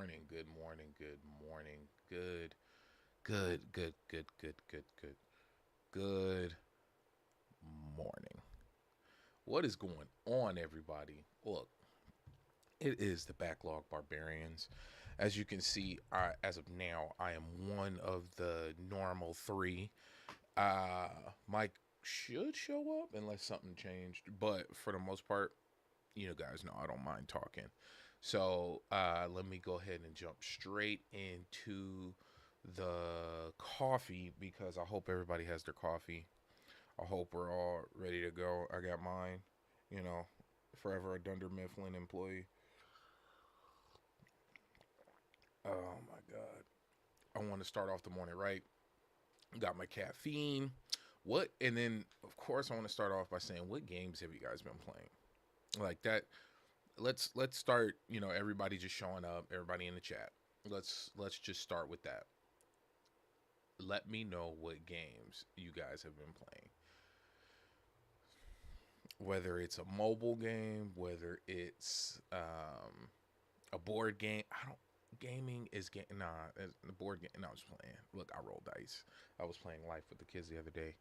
morning, good morning, good morning, good morning. What is going on, everybody? Look, it is the Backlog Barbarians. As you can see, as of now, I am one of the normal three. Uh, Mike should show up unless something changed, but for the most part, you guys know I don't mind talking. So let me go ahead and jump straight into the coffee because I hope everybody has their coffee. I hope we're all ready to go. I got mine, you know, forever a Dunder Mifflin employee. Oh my God. I want to start off the morning right. Got my caffeine. What? And then, of course, I want to start off by saying, what games have you guys been playing? Like that. Let's start. Everybody just showing up. Everybody in the chat. Let's just start with that. Let me know what games you guys have been playing. Whether it's a mobile game, whether it's a board game. I don't. Gaming is game. Nah, the board game. No, I was playing. Look, I roll dice. I was playing Life with the kids the other day,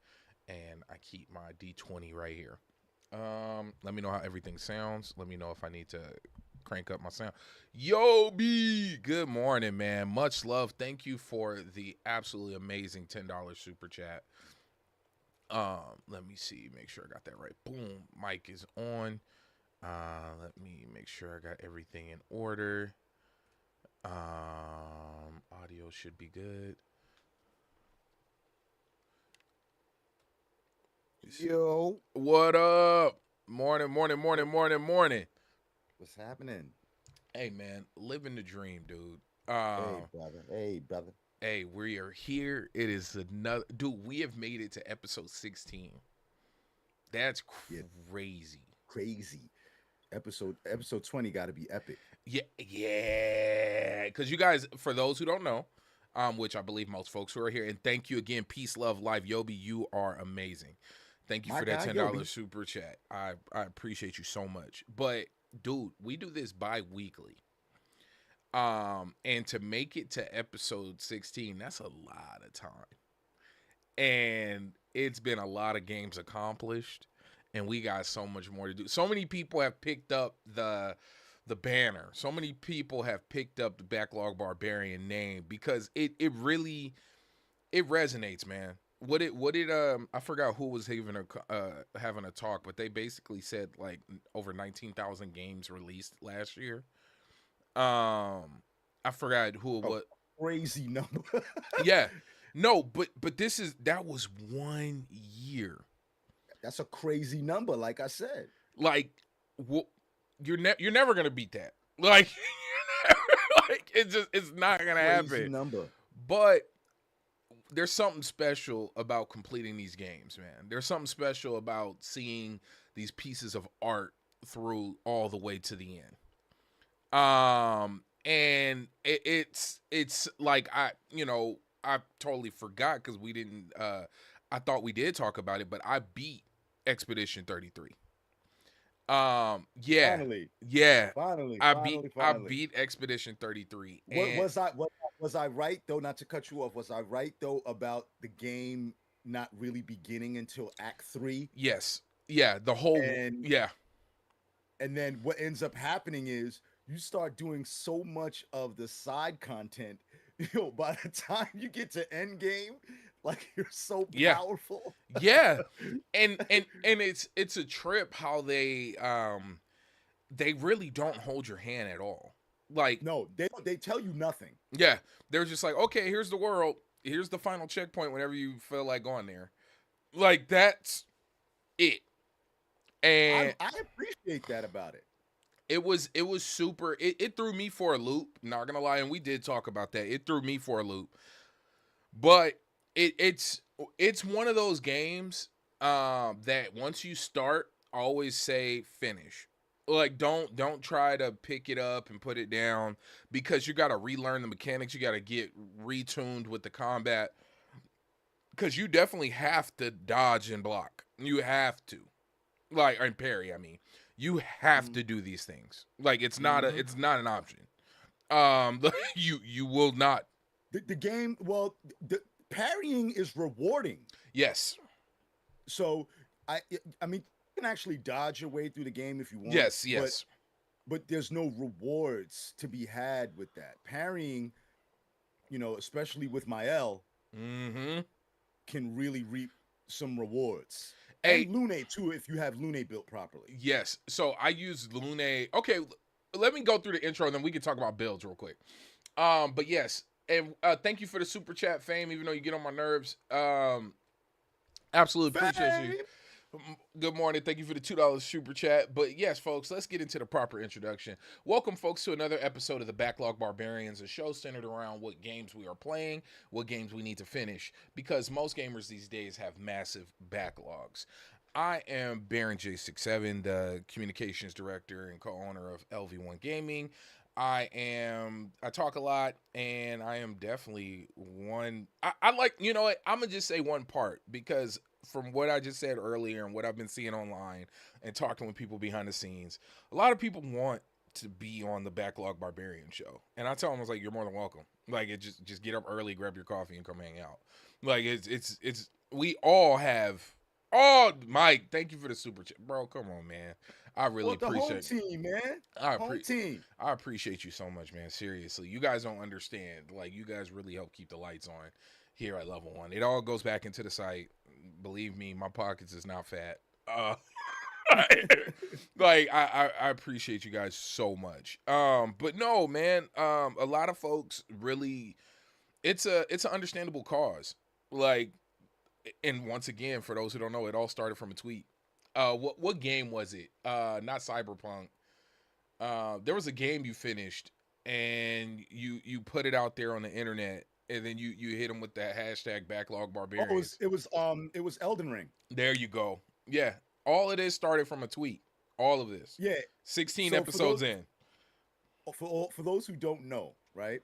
and I keep my D20 right here. Let me know how everything sounds. Let me know if I need to crank up my sound. Yo, B, good morning, man. Much love. Thank you for the absolutely amazing $10 super chat. Let me see, make sure I got that right. Boom, mic is on. Let me make sure I got everything in order. Audio should be good. Yo, What up? Morning, morning, morning, morning, morning. what's happening? Hey, man, living the dream, dude. Hey, brother. Hey, brother. Hey, we are here. It is another dude. We have made it to episode 16. That's Yeah, crazy. crazy. Episode 20 got to be epic. Yeah, yeah. Because you guys, for those who don't know, which I believe most folks who are here, and thank you again, peace, love, life, Yobi. You are amazing. Thank you My for that guy, $10 Yobi. super chat. I appreciate you so much. But dude, we do this bi-weekly. And to make it to episode 16, that's a lot of time. And it's been a lot of games accomplished, and we got so much more to do. So many people have picked up the banner. So many people have picked up the Backlog Barbarian name because it really it resonates, man. What it I forgot who was having a talk, but they basically said like over 19,000 games released last year. I forgot who it A was. crazy number. Yeah. No, but that was 1 year. That's a crazy number, like I said. Like wh- you're never going to beat that. Like like it's not going to Crazy happen. number. But there's something special about completing these games, man. There's something special about seeing these pieces of art through all the way to the end. And it's like I totally forgot because we didn't. I thought we did talk about it, but I beat Expedition 33. Yeah, Finally. yeah. Finally, I beat finally, I finally. beat Expedition 33, What and was I right though? Not to cut you off. Was I right though about the game not really beginning until Act 3? yes, yeah. The whole And yeah, then what ends up happening is you start doing so much of the side content, by the time you get to end game, like you're so yeah, powerful. yeah. And it's a trip how they really don't hold your hand at all. Like No, they tell you nothing. yeah, they're just like, okay, here's the world. Here's the final checkpoint whenever you feel like going there. Like that's it. And I appreciate that about it. it was super it threw me for a loop, not gonna lie, and we did talk about that. It threw me for a loop. But it's one of those games that once you start, always say finish. Like don't try to pick it up and put it down because you got to relearn the mechanics. You got to get retuned with the combat because you definitely have to dodge and block. You have to like and parry. I mean, you have Mm-hmm. to do these things. Like it's not Mm-hmm. an option. You will not. The game, well, the parrying is rewarding. Yes. So I I mean, you can actually dodge your way through the game if you want, Yes. but Yes. there's no rewards to be had with that. Parrying, especially with my L, Mm-hmm. can really reap some rewards. Hey, And Lune too, if you have Lune built properly. yes. So I use Lune. Okay, let me go through the intro, and then we can talk about builds real quick. But yes, and thank you for the super chat, fame. Even though you get on my nerves, absolutely appreciate you. Fame! Good morning. Thank you for the $2 super chat. But yes, folks, let's get into the proper introduction. Welcome, folks, to another episode of the Backlog Barbarians, a show centered around what games we are playing, what games we need to finish, because most gamers these days have massive backlogs. I am Baron J67, the communications director and co-owner of LV1 Gaming. I talk a lot, and I am definitely one. I like, you know what? I'm gonna just say one part, because from what I just said earlier and what I've been seeing online and talking with people behind the scenes, a lot of people want to be on the Backlog Barbarian show, and I tell them, I was like, you're more than welcome. Like, it just get up early, grab your coffee, and come hang out. Like, it's we all have. Oh, Mike, thank you for the super chat, bro. Come on, man. I really Well, the home appreciate. team, man. I Home appreciate. team. I appreciate you so much, man. Seriously, you guys don't understand. Like, you guys really help keep the lights on here at Level One. It all goes back into the site. Believe me, my pockets is not fat. Like, I appreciate you guys so much. But no, man. A lot of folks really, it's an understandable cause. Like, and once again, for those who don't know, it all started from a tweet. What game was it? Not Cyberpunk. There was a game you finished, and you put it out there on the internet, and then you hit them with that hashtag Backlog Oh, Barbarians. it was Elden Ring. There you go. Yeah, all of this started from a tweet. All of this. Yeah. 16 So episodes in. for those who don't know, right?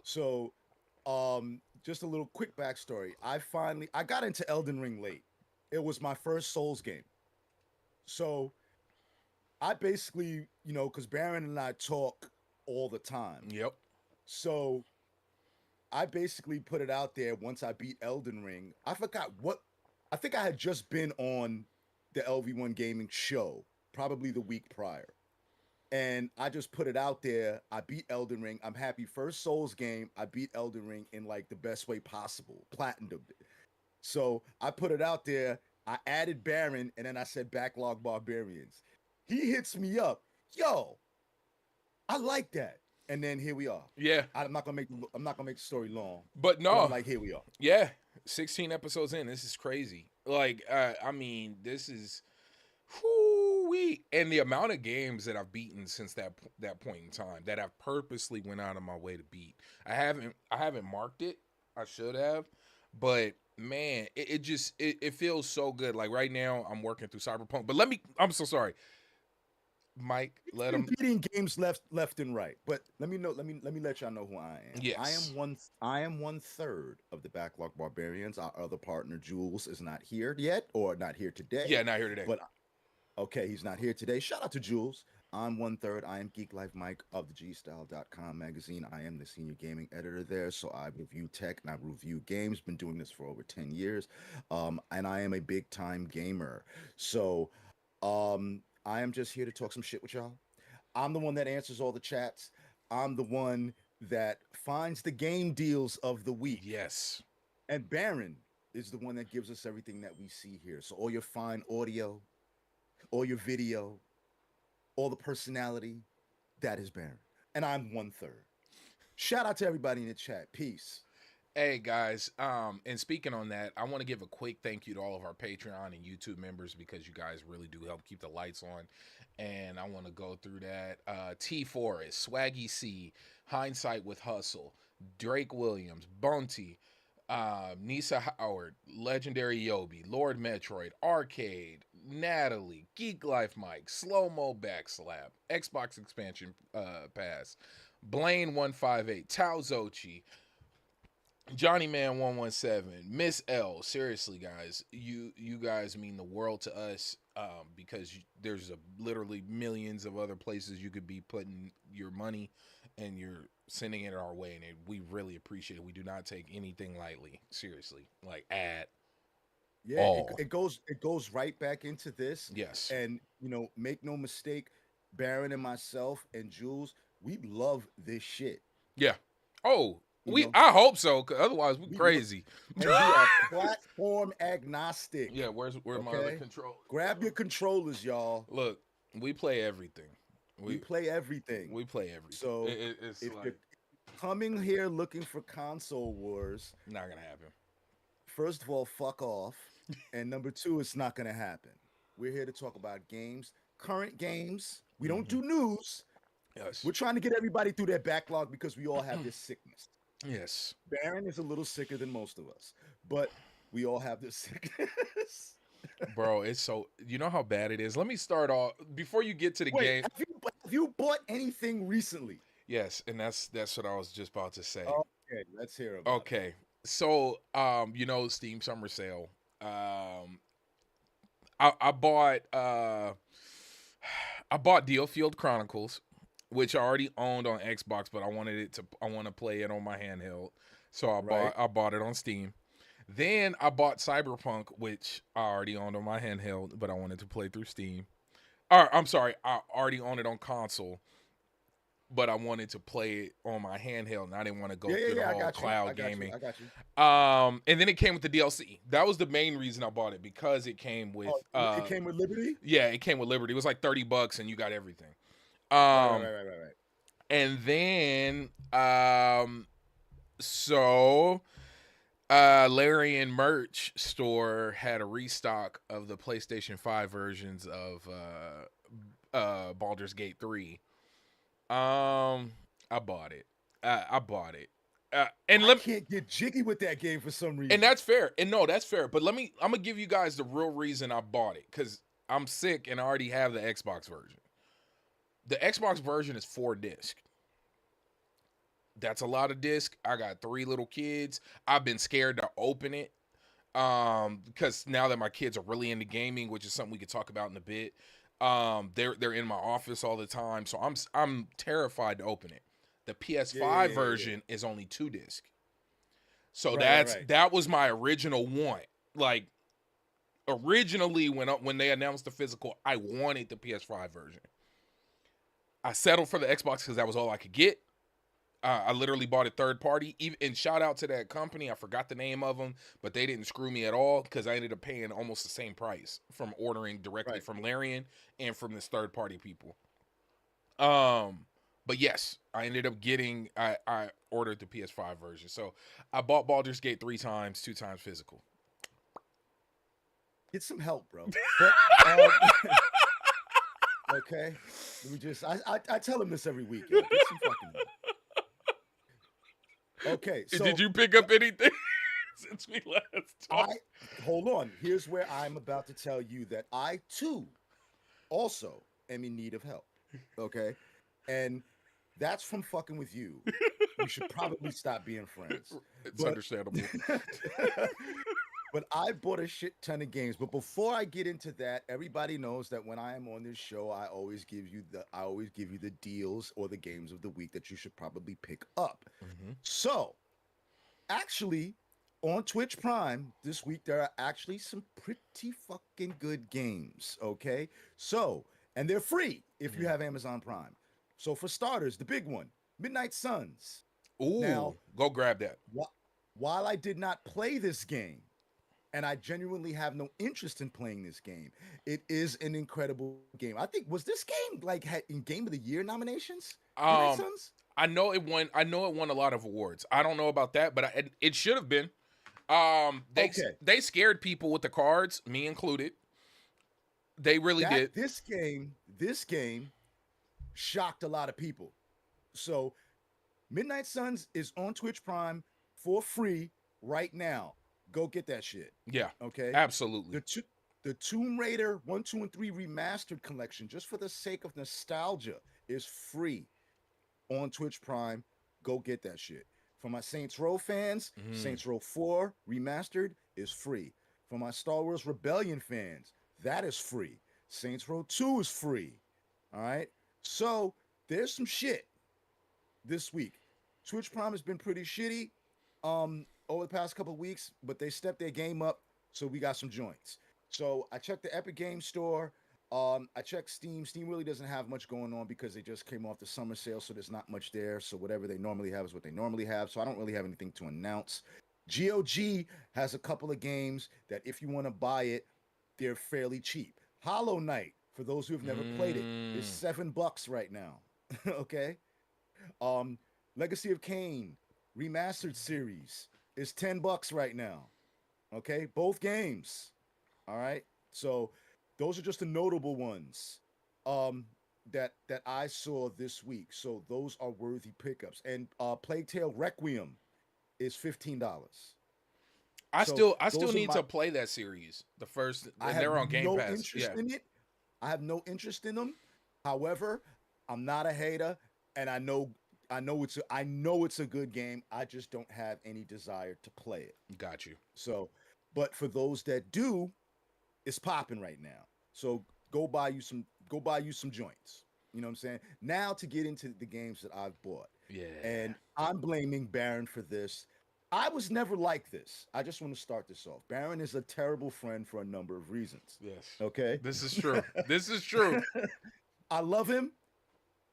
So, just a little quick backstory. I got into Elden Ring late. It was my first Souls game. So I basically, because Baron and I talk all the time. Yep. So I basically put it out there once I beat Elden Ring. I forgot what I think I had just been on the LV1 gaming show, probably the week prior. And I just put it out there. I beat Elden Ring. I'm happy. First Souls game, I beat Elden Ring in like the best way possible. Platinumed it. So I put it out there. I added Baron, and then I said Backlog Barbarians. He hits me up. Yo, I like that. And then here we are. Yeah. I'm not gonna make the story long. But But I'm no. like, here we are. Yeah. 16 episodes in. This is crazy. Like, I mean, this is. Whoo-wee. And the amount of games that I've beaten since that point in time that I've purposely went out of my way to beat. I haven't marked it. I should have, but man, it feels so good. Like right now, I'm working through Cyberpunk. But I'm so sorry, Mike. Let Been him. beating games left and right. But let me know. Let me let y'all know who I am. Yes. I am one third of the Backlog Barbarians. Our other partner Jules is not here yet, or not here today. Yeah, not here today. But okay, he's not here today. Shout out to Jules. I'm one third. I am Geek Life Mike of the GStyle.com magazine. I am the senior gaming editor there. So I review tech and I review games. Been doing this for over 10 years. And I am a big time gamer. So I am just here to talk some shit with y'all. I'm the one that answers all the chats. I'm the one that finds the game deals of the week. Yes. And Baron is the one that gives us everything that we see here. So all your fine audio, all your video, all the personality, that is Baron. And I'm one third. Shout out to everybody in the chat. Peace. Hey guys, and speaking on that, I want to give a quick thank you to all of our Patreon and YouTube members, because you guys really do help keep the lights on. And I want to go through that. T Forest, Swaggy C, Hindsight with Hustle, Drake Williams, Bounty, Nisa Howard, Legendary Yobi, Lord Metroid, Arcade, Natalie, Geek Life Mike, Slow Mo Backslap, Xbox Expansion Pass, Blaine 158, Tao Zochi, Johnny Man 117, Miss L. Seriously, guys, you guys mean the world to us, because there's literally millions of other places you could be putting your money, and you're sending it our way, and we really appreciate it. We do not take anything lightly, seriously, like at Yeah, all. it goes right back into this. Yes. And make no mistake, Baron and myself and Jules, we love this shit. Yeah. Oh, You know, I hope so, 'cause otherwise we we lo- crazy. and we are platform agnostic. Yeah, where my other Okay. controller? Grab your controllers, y'all. Look, we play everything. We We play everything. we play everything. So It's if you're like coming here looking for console wars, not gonna happen. first of all, fuck off. And number two, it's not going to happen. We're here to talk about games, current games. We don't Hmm. do news. Yes. We're trying to get everybody through their backlog because we all have this sickness. Yes. Baron is a little sicker than most of us, but we all have this sickness. Bro, it's so, you know how bad it is. Let me start off before you get to the Wait, game. have you bought anything recently? Yes, and that's what I was just about to say. Okay, let's hear about it. Okay. So, Steam Summer Sale. I bought I bought Field Chronicles, which I already owned on Xbox, but I want to play it on my handheld. So I bought it on Steam. Then I bought Cyberpunk, which I already owned on my handheld, but I wanted to play through Steam. Or I'm sorry, I already owned it on console, but I wanted to play it on my handheld, and I didn't want to go through the whole cloud gaming. I got you. And then it came with the DLC. That was the main reason I bought it, because it came with It came with Liberty? yeah, it came with Liberty. It was like $30 and you got everything. Right. And then so Larian Merch Store had a restock of the PlayStation 5 versions of Baldur's Gate 3. I bought it. I bought it. And I can't get jiggy with that game for some reason. and that's fair. And no, that's fair. But I'm gonna give you guys the real reason I bought it, because I'm sick and I already have the Xbox version. The Xbox version is 4 disc. That's a lot of disc. I got 3 little kids. I've been scared to open it. Because now that my kids are really into gaming, which is something we could talk about in a bit. They're in my office all the time, so I'm terrified to open it. The PS5 version is only 2 disc. So that was my original want. Like, originally when they announced the physical, I wanted the PS5 version. I settled for the Xbox because that was all I could get. I literally bought it third party. And shout out to that company. I forgot the name of them, but they didn't screw me at all, because I ended up paying almost the same price from ordering directly from Larian and from this third party people. But yes, I ended up getting. I ordered the PS5 version, so I bought Baldur's Gate 3 times, 2 times physical. Get some help, bro. But, okay, let me just. I tell him this every week. Yo. Get some fucking help. Okay, so did you pick up anything since we last talked? Hold on. Here's where I'm about to tell you that I too also am in need of help. Okay, and that's from fucking with you. We should probably stop being friends. It's understandable. But I bought a shit ton of games. But before I get into that, everybody knows that when I am on this show, I always give you the deals or the games of the week that you should probably pick up. Mm-hmm. So, actually, on Twitch Prime this week, there are actually some pretty fucking good games. Okay, so, and they're free if you have Amazon Prime. So, for starters, the big one, Midnight Suns. Ooh, now, go grab that. While I did not play this game, and I genuinely have no interest in playing this game, it is an incredible game. I think, was this game like in Game of the Year nominations? I know it won. I know it won a lot of awards. I don't know about that, but it should have been. They scared people with the cards, me included. They really did. This game shocked a lot of people. So, Midnight Suns is on Twitch Prime for free right now. Go get that shit. Yeah. Okay. Absolutely. The Tomb Raider 1, 2, and 3 remastered collection, just for the sake of nostalgia, is free on Twitch Prime. Go get that shit. For my Saints Row fans, Saints Row 4 remastered is free. For my Star Wars Rebellion fans, that is free. Saints Row 2 is free. All right. So there's some shit. this week. Twitch Prime has been pretty shitty over the past couple of weeks, but they stepped their game up, so we got some joints. So I checked the Epic Game Store. I checked Steam. Steam really doesn't have much going on because they just came off the summer sale, so there's not much there. So whatever they normally have is what they normally have. So I don't really have anything to announce. GOG has a couple of games that if you want to buy it, they're fairly cheap. Hollow Knight, for those who have never played it, is $7 right now. Okay. Um, Legacy of Kain remastered series is $10 right now. Okay, both games. All right. So those are just the notable ones that I saw this week. So those are worthy pickups. And Plague Tale Requiem is $15. So I still those are need my. to play that series. The first, I and have they're on Game no Pass. interest Yeah, in it. I have no interest in them. However, I'm not a hater, and I know it's a good game. I just don't have any desire to play it. got you. So, but for those that do, it's popping right now. So go buy you some joints. You know what I'm saying? Now to get into the games that I've bought. Yeah. And I'm blaming Baron for this. I was never like this. I just want to start this off. Baron is a terrible friend for a number of reasons. Yes. Okay? This is true. This is true. I love him.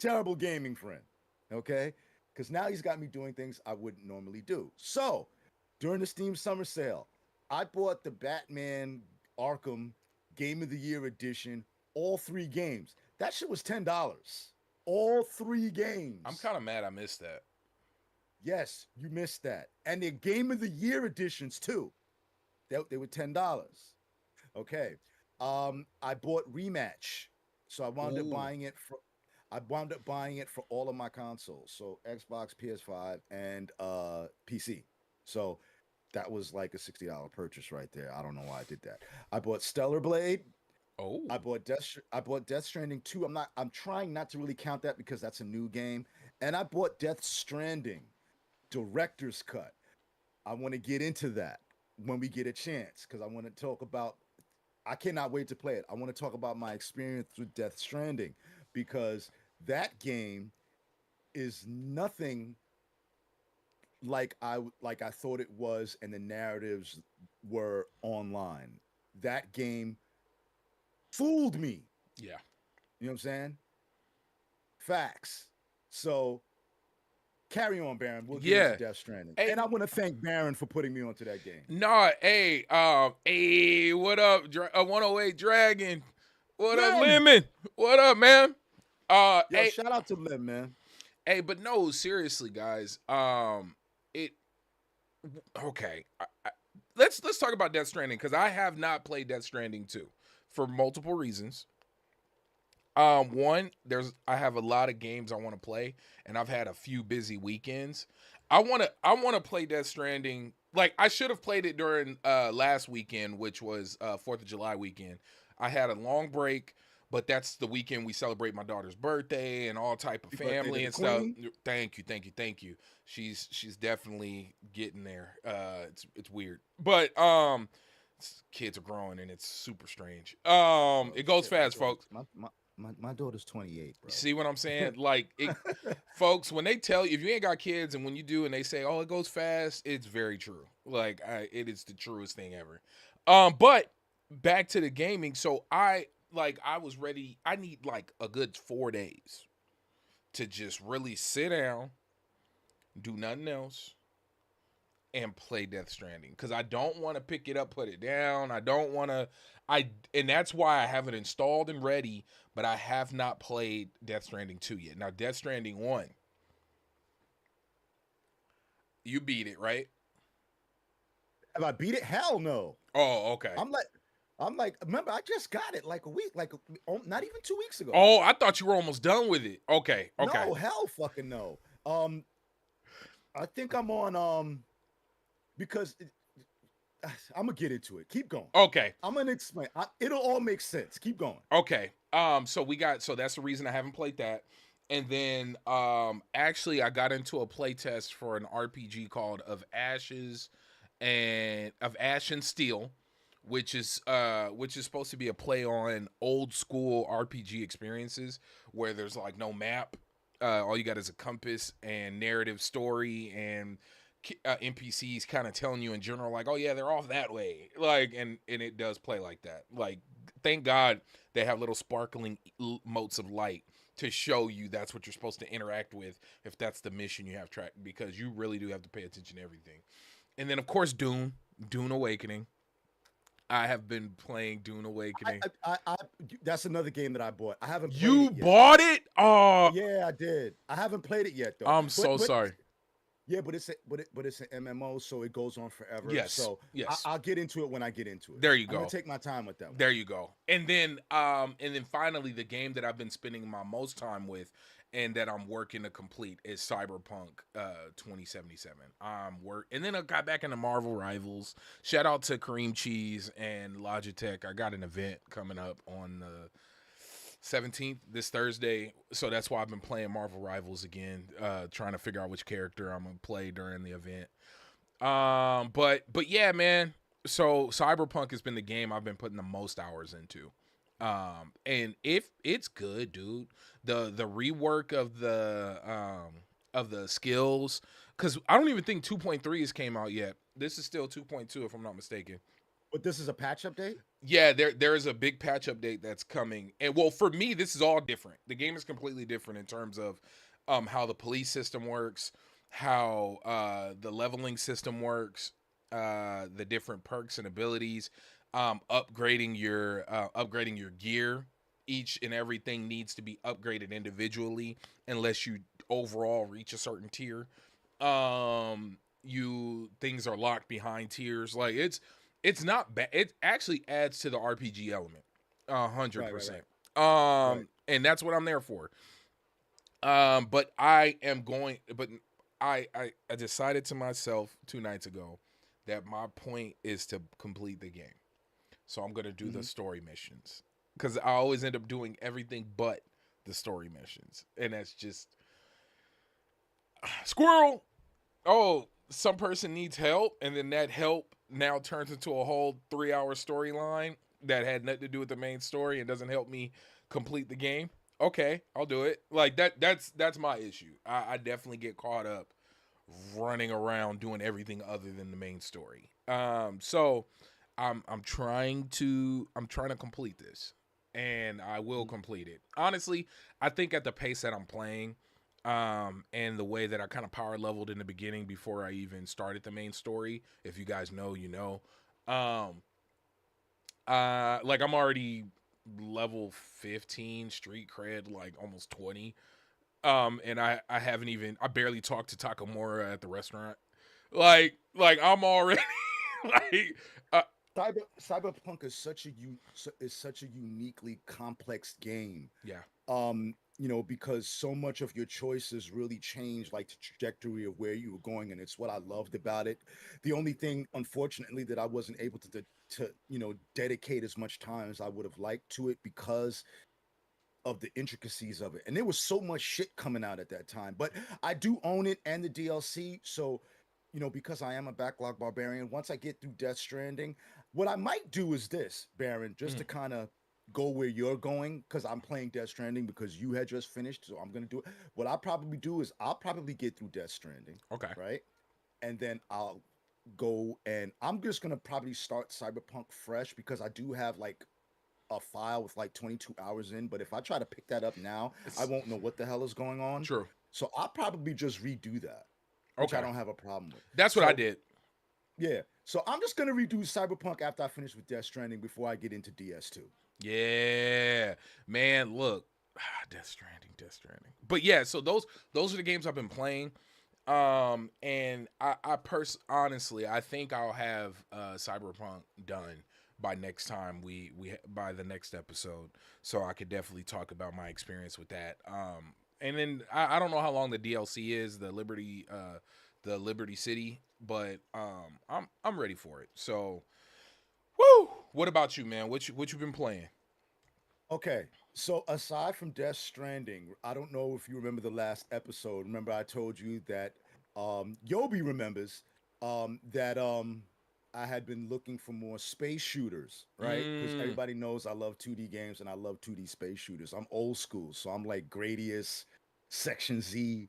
Terrible gaming friend. Okay? Because now he's got me doing things I wouldn't normally do. So, during the Steam Summer Sale, I bought the Batman Arkham Game of the Year edition, all 3 games. That shit was $10. All 3 games. I'm kind of mad I missed that. Yes, you missed that. And the Game of the Year editions too. They were $10. Okay. I bought Rematch. So I wound up buying it for all of my consoles. So Xbox, PS5, and PC. So that was like a $60 purchase right there. I don't know why I did that. I bought Stellar Blade. Oh. I bought Death Stranding 2. I'm trying not to really count that because that's a new game. And I bought Death Stranding director's cut. I want to get into that when we get a chance because I want to talk about. I cannot wait to play it. I want to talk about my experience with Death Stranding because that game is nothing like I thought it was, and the narratives were online. That game fooled me. Yeah. You know what I'm saying? Facts. So carry on, Baron. We'll get into Death Stranding. Hey, and I want to thank Baron for putting me onto that game. Nah, hey, what up, 108 Dragon? What up, Lemon? What up, man? Yo, hey, shout out to Lim, man. Hey, but no, seriously, guys. Okay. Let's talk about Death Stranding because I have not played Death Stranding 2 for multiple reasons. One, I have a lot of games I want to play, and I've had a few busy weekends. I wanna play Death Stranding. Like I should have played it during last weekend, which was 4th of July weekend. I had a long break, but that's the weekend we celebrate my daughter's birthday and all type of family and stuff. Thank you. She's definitely getting there. It's weird, but kids are growing and it's super strange. It goes fast, folks. My daughter's 28, bro. You see what I'm saying? Like, folks, when they tell you, if you ain't got kids and when you do and they say, oh, it goes fast, it's very true. Like, it is the truest thing ever. But back to the gaming. So I was ready. I need like a good 4 days to just really sit down, do nothing else, and play Death Stranding. Because I don't want to pick it up, put it down. I don't want to... And that's why I have it installed and ready, but I have not played Death Stranding 2 yet. Now, Death Stranding 1, you beat it, right? Have I beat it? Hell no. Oh, okay. I'm like, remember, I just got it like a week, not even 2 weeks ago. Oh, I thought you were almost done with it. Okay. No, hell fucking no. I think I'm on, because I'm gonna get into it. Keep going. Okay. I'm gonna explain. It'll all make sense. Keep going. Okay. So that's the reason I haven't played that. And then actually I got into a play test for an RPG called Of Ash and Steel, which is supposed to be a play on old school RPG experiences where there's like no map All you got is a compass and narrative story and NPCs kind of telling you in general, like, oh yeah, they're off that way, like, and it does play like that. Like, thank God they have little sparkling motes of light to show you that's what you're supposed to interact with if that's the mission you have tracked, because you really do have to pay attention to everything. And then of course Dune Awakening. I have been playing Dune Awakening. I that's another game that I bought. I haven't played You it yet. bought it? Oh, Yeah, I did. I haven't played it yet though. I'm so But sorry. yeah, but it's an MMO, so it goes on forever. Yes, So yes. I'll get into it when I get into it. There you I'm gonna go. take my time with that one. There you go. And then finally the game that I've been spending my most time with and that I'm working to complete is Cyberpunk 2077. And then I got back into Marvel Rivals. Shout out to Cream Cheese and Logitech. I got an event coming up on the 17th, this Thursday. So that's why I've been playing Marvel Rivals again, trying to figure out which character I'm gonna play during the event. But yeah, man. So Cyberpunk has been the game I've been putting the most hours into. And if it's good, dude, the rework of the skills, because I don't even think 2.3 has came out yet. This is still 2.2 if I'm not mistaken. But this is a patch update? Yeah, there is a big patch update that's coming. And well, for me, this is all different. The game is completely different in terms of how the police system works, how the leveling system works, the different perks and abilities, upgrading your gear. Each and everything needs to be upgraded individually unless you overall reach a certain tier. You things are locked behind tiers. Like it's not bad. It actually adds to the RPG element, 100%. Right. And that's what I'm there for. But I am going. But I decided to myself 2 nights ago that my point is to complete the game. So I'm gonna do the story missions because I always end up doing everything but the story missions, and that's just squirrel. Oh, some person needs help, and then that help now turns into a whole 3 hour storyline that had nothing to do with the main story and doesn't help me complete the game. Okay, I'll do it. Like that. That's my issue. I definitely get caught up running around doing everything other than the main story. So I'm trying to complete this, and I will complete it. Honestly, I think at the pace that I'm playing, and the way that I kind of power leveled in the beginning before I even started the main story. If you guys know, you know. Um, like I'm already level 15 street cred, like almost 20. And I haven't even I barely talked to Takamura at the restaurant. Like I'm already like Cyberpunk is such a uniquely complex game. yeah. Because so much of your choices really change like the trajectory of where you were going, and it's what I loved about it. The only thing, unfortunately, that I wasn't able to dedicate as much time as I would have liked to it because of the intricacies of it. And there was so much shit coming out at that time. But I do own it and the DLC. So, because I am a backlog barbarian, once I get through Death Stranding, what I might do is this, Baron, just Mm, to kind of go where you're going, because I'm playing Death Stranding because you had just finished. So I'm going to do it. What I'll probably do is I'll probably get through Death Stranding, okay. right? And then I'll go and I'm just going to probably start Cyberpunk fresh because I do have like a file with like 22 hours in, but if I try to pick that up now, I It's won't know what the hell is going on. true. So I'll probably just redo that, which I Okay. don't have a problem with. That's what I So did. yeah, so I'm just gonna redo Cyberpunk after I finish with Death Stranding before I get into DS2. Yeah. Man, look. Death Stranding. But yeah, so those are the games I've been playing. And honestly, I think I'll have Cyberpunk done by next time by the next episode, so I could definitely talk about my experience with that. And then I don't know how long the DLC is, the Liberty City, but I'm ready for it. So, woo! What about you, man? What you been playing? Okay, so aside from Death Stranding, I don't know if you remember the last episode. Remember, I told you that Yobi remembers that I had been looking for more space shooters, right? Because Mm, everybody knows I love 2D games and I love 2D space shooters. I'm old school, so I'm like Gradius. Section Z,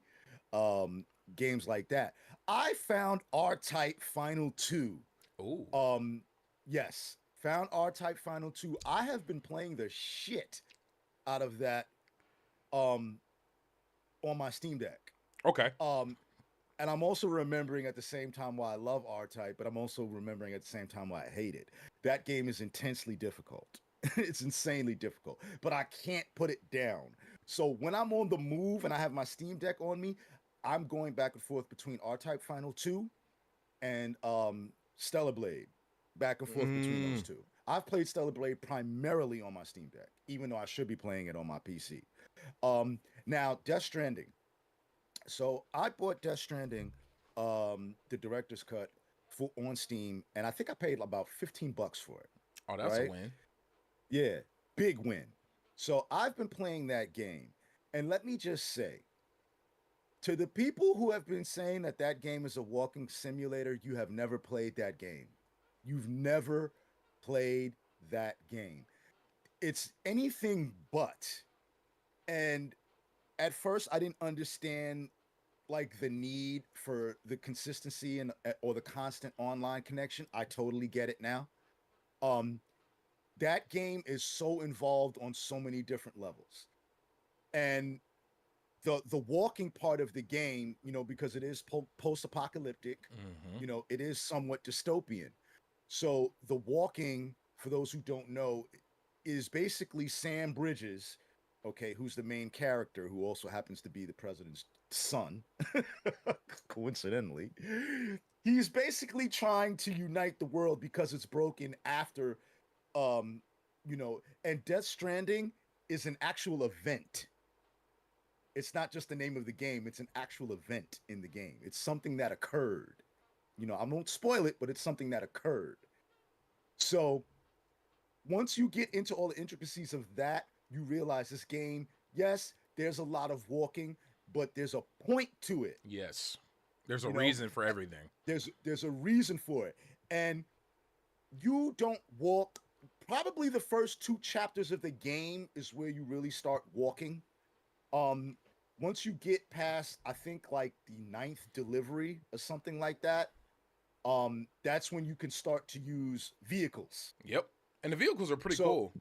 um, games like that. I found R-Type Final 2. Oh, Um, yes, found R-Type Final 2. I have been playing the shit out of that um on my Steam Deck. okay. Um, and I'm also remembering at the same time why I love R-Type, but I'm also remembering at the same time why I hate it. That game is intensely difficult. It's insanely difficult, but I can't put it down. So when I'm on the move and I have my Steam Deck on me, I'm going back and forth between R-Type Final 2 and Stellar Blade, back and forth between those Mm, two. I've played Stellar Blade primarily on my Steam Deck, even though I should be playing it on my PC. Now Death Stranding. So I bought Death Stranding, the director's cut for on Steam, and I think I paid about $15 for it. oh, that's a Right? win. Yeah, big win. So I've been playing that game, and let me just say, to the people who have been saying that that game is a walking simulator, you have never played that game. You've never played that game. It's anything but. And at first, I didn't understand like the need for the consistency and or the constant online connection. I totally get it now. Um, that game is so involved on so many different levels, and the walking part of the game, because it is post-apocalyptic, Hmm. it is somewhat dystopian. So the walking, for those who don't know, is basically Sam Bridges, okay, who's the main character, who also happens to be the president's son, coincidentally. He's basically trying to unite the world because it's broken after, and Death Stranding is an actual event. It's not just the name of the game, it's an actual event in the game. It's something that occurred. I won't spoil it, but it's something that occurred. So once you get into all the intricacies of that, you realize this game, yes, there's a lot of walking, but there's a point to it. Yes, there's a You know, reason for everything. there's a reason for it. And you don't walk. Probably the first two chapters of the game is where you really start walking. Um, Once you get past, I think like the ninth delivery or something like that, that's when you can start to use vehicles. Yep, and the vehicles are pretty So, cool.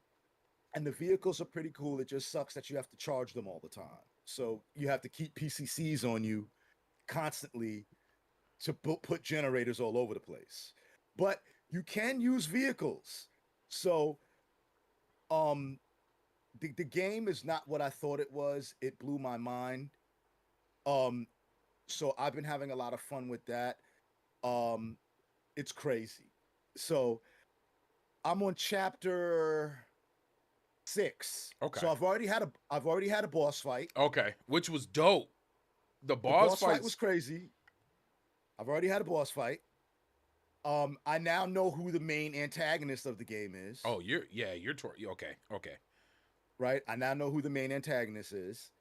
and the vehicles are pretty cool. It just sucks that you have to charge them all the time. So you have to keep PCCs on you constantly to put generators all over the place. But you can use vehicles. So, um, the game is not what I thought it was. It blew my mind. Um, so I've been having a lot of fun with that. Um, it's crazy. So I'm on chapter 6. Okay, So I've already had a boss fight. okay, which was dope. The The boss boss fight was fights. crazy. I've already had a boss fight. I now know who the main antagonist of the game is. Oh, okay, okay. Right? I now know who the main antagonist is,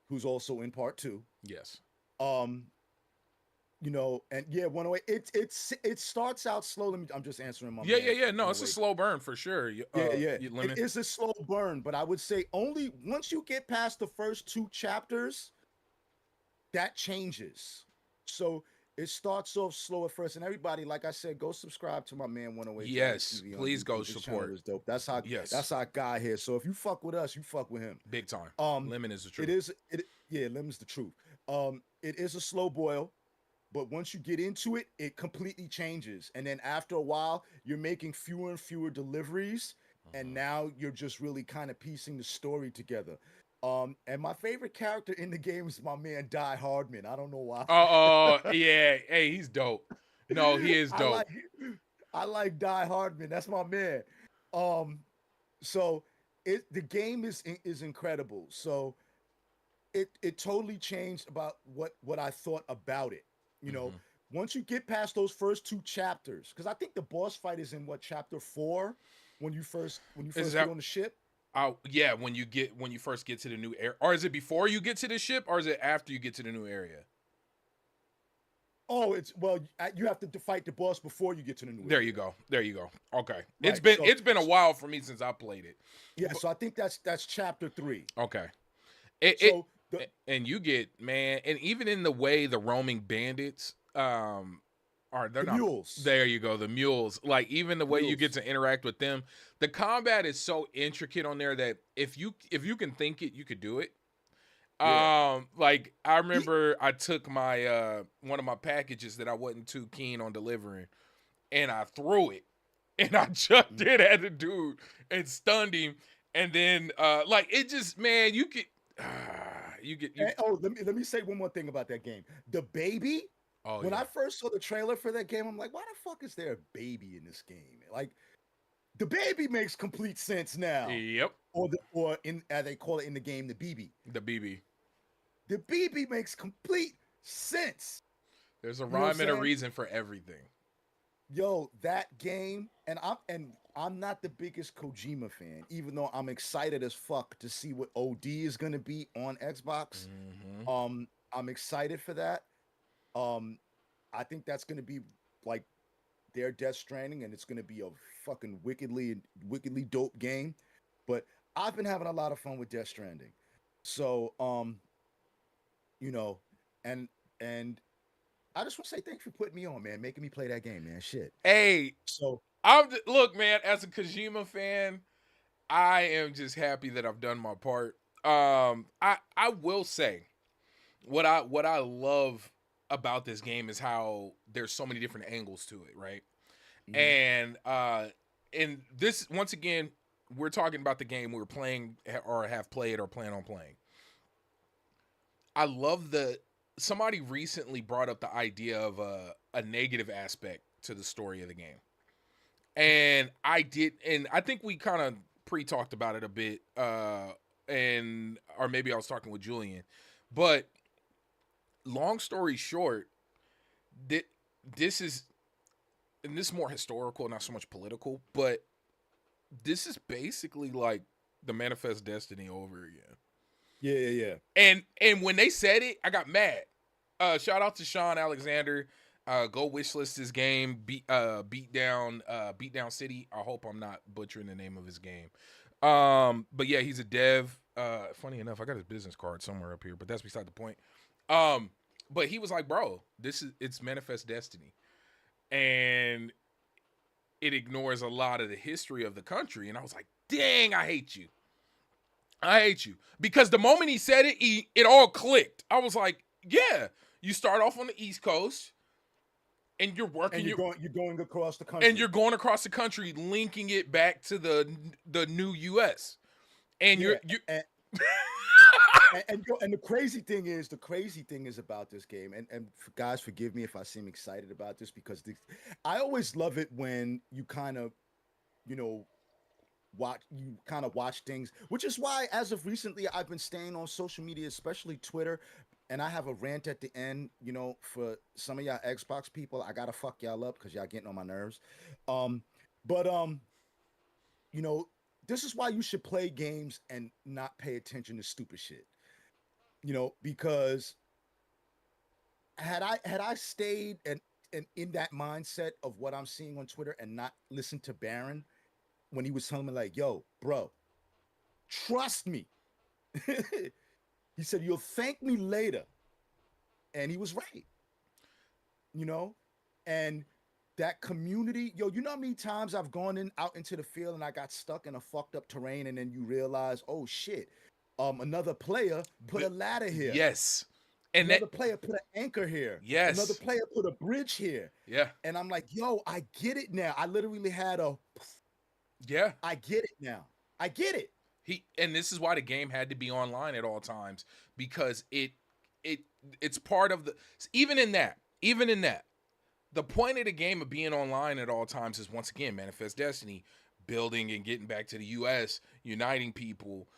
who's also in part 2. Yes. Um, and yeah, 108. It starts out slow. I'm just answering my Yeah, yeah, man yeah. No, it's a 108. slow burn for sure. Yeah, yeah. It Lemon. is a slow burn, but I would say only once you get past the first two chapters, that changes. So it starts off slow at first, and everybody, like I said, go subscribe to my man 108 Dragon Yes, TV on please go YouTube. His channel support. is dope. That's Yes, our guy here. So if you fuck with us, you fuck with him. big time. Um, Lemon is the it truth. is it yeah, Lem's the truth. It is a slow boil, but once you get into it, it completely changes. And then after a while, you're making fewer and fewer deliveries, and Mhm. now you're just really kind of piecing the story together. And my favorite character in the game is my man Die Hardman. I don't know why. Yeah. Hey, he's dope. No, he is I dope. like I like Die Hardman. That's my man. Um, so the game is incredible. So it totally changed about what I thought about it. You know, Hmm. once you get past those first two chapters, because I think the boss fight is in what, chapter 4, when you Is first get that? on the ship. Yeah. When you first get to the new area, or is it before you get to the ship, or is it after you get to the new area? Oh, it's well, you have to fight the boss before you get to the new There you area. go. There you go. Okay. It's Right. been it's been a while for me since I played it. Yeah, But, so I think that's chapter 3. okay. It So The, And you get, man, and even in the way the roaming bandits are, they're the not, mules. there you go, the mules, like even the way you get Mules. to interact with them, the combat is so intricate on there that if you can think it, you could do it. Yeah. Like I Ye- remember I took my one of my packages that I wasn't too keen on delivering, and I threw it, and I jumped mm. it at the dude and stunned him, and then like it just, man, you could you get you And, oh, let me say one more thing about that game. The baby. oh When yeah. I first saw the trailer for that game, I'm like, why the fuck is there a baby in this game? Like, the baby makes complete sense now. Yep. Or in as they call it in the game, the BB. The BB. The BB makes complete sense. There's a You know what I'm rhyme and a saying? reason for everything. Yo, that game, and I'm not the biggest Kojima fan, even though I'm excited as fuck to see what OD is gonna be on Xbox. Mm-hmm. I'm excited for that. Um, I think that's gonna be like their Death Stranding, and it's gonna be a fucking wickedly dope game. But I've been having a lot of fun with Death Stranding. So you know, and and I just want to say thank you for putting me on, man, making me play that game, man. Shit. Hey, So look, man, as a Kojima fan, I am just happy that I've done my part. I will say what I love about this game is how there's so many different angles to it, right? mhm. And this, once again, we're talking about the game we're playing or have played or plan on playing. I love somebody recently brought up the idea of a negative aspect to the story of the game. And I think we kind of pre-talked about it a bit, and or maybe I was talking with Julian. But long story short, thi- this is, and this is more historical, not so much political, but this is basically like the Manifest Destiny over again. Yeah, yeah, yeah. And when they said it, I got mad. Shout out to Sean Alexander. Go wishlist his game. Beat down City. I hope I'm not butchering the name of his game. But yeah, he's a dev. Funny enough, I got his business card somewhere up here, but that's beside the point. But he was like, bro, it's Manifest Destiny, and it ignores a lot of the history of the country. And I was like, dang, I hate you. I hate you. Because the moment he said it, it all clicked. I was like, yeah, you start off on the East Coast and you're working And you're going across the and country. you're going across the country, linking it back to the new US. And Yeah, you and the crazy thing is about this game, and guys, forgive me if I seem excited about this because I always love it when you kind of you know watch things, which is why as of recently I've been staying on social media, especially Twitter, and I have a rant at the end, for some of y'all Xbox people. I gotta fuck y'all up because y'all getting on my nerves. Um, but you know, this is why you should play games and not pay attention to stupid shit. Because had I stayed and in that mindset of what I'm seeing on Twitter and not listened to Baron when he was telling me like, "Yo, bro, trust me." He said, "You'll thank me later," and he was right. You know, and that community, yo, you know how many times I've gone out into the field and I got stuck in a fucked up terrain, and then you realize, oh shit, another player put a ladder here. yes. And that Another player put an anchor here. Another yes. player put a bridge here. Yeah. And I'm like, yo, I get it now. I literally had Yeah. I get it now. I get it. And this is why the game had to be online at all times, because it it's part of the, even in that the point of the game of being online at all times is, once again, Manifest Destiny, building and getting back to the US, uniting people.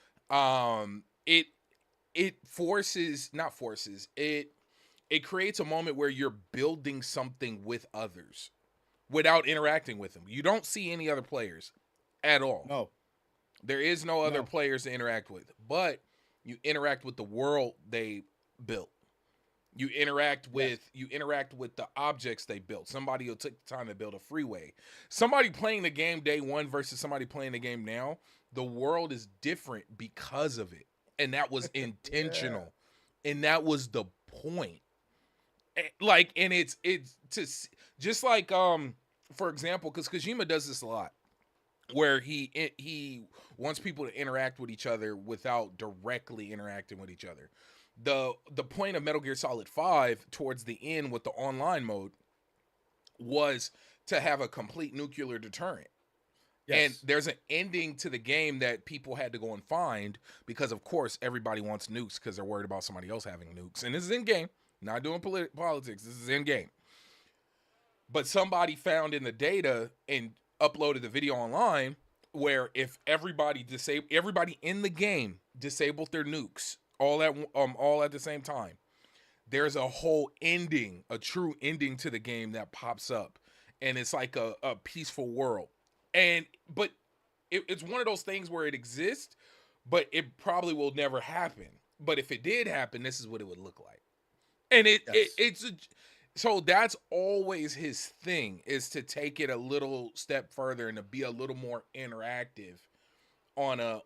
It forces, not forces, it creates a moment where you're building something with others without interacting with them. You don't see any other players at all. No, There is no other no. players to interact with, but you interact with the world they built. Yes. You interact with the objects they built. Somebody will take the time to build a freeway. Somebody playing the game day one versus somebody playing the game now, the world is different because of it. And that was Yeah. intentional. and that was the point. Like, and it's just like for example, because Kojima does this a lot, where he wants people to interact with each other without directly interacting with each other. The point of Metal Gear Solid 5 towards the end with the online mode was to have a complete nuclear deterrent. And Yes. there's an ending to the game that people had to go and find because, of course, everybody wants nukes because they're worried about somebody else having nukes. And this is in game, not doing politics. This is in game. But somebody found in the data and uploaded the video online where if everybody in the game disabled their nukes all at the same time, there's a whole ending, a true ending to the game that pops up, and it's like a peaceful world. But it's one of those things where it exists, but it probably will never happen. But if it did happen, this is what it would look like. And so that's always his thing, is to take it a little step further and to be a little more interactive on a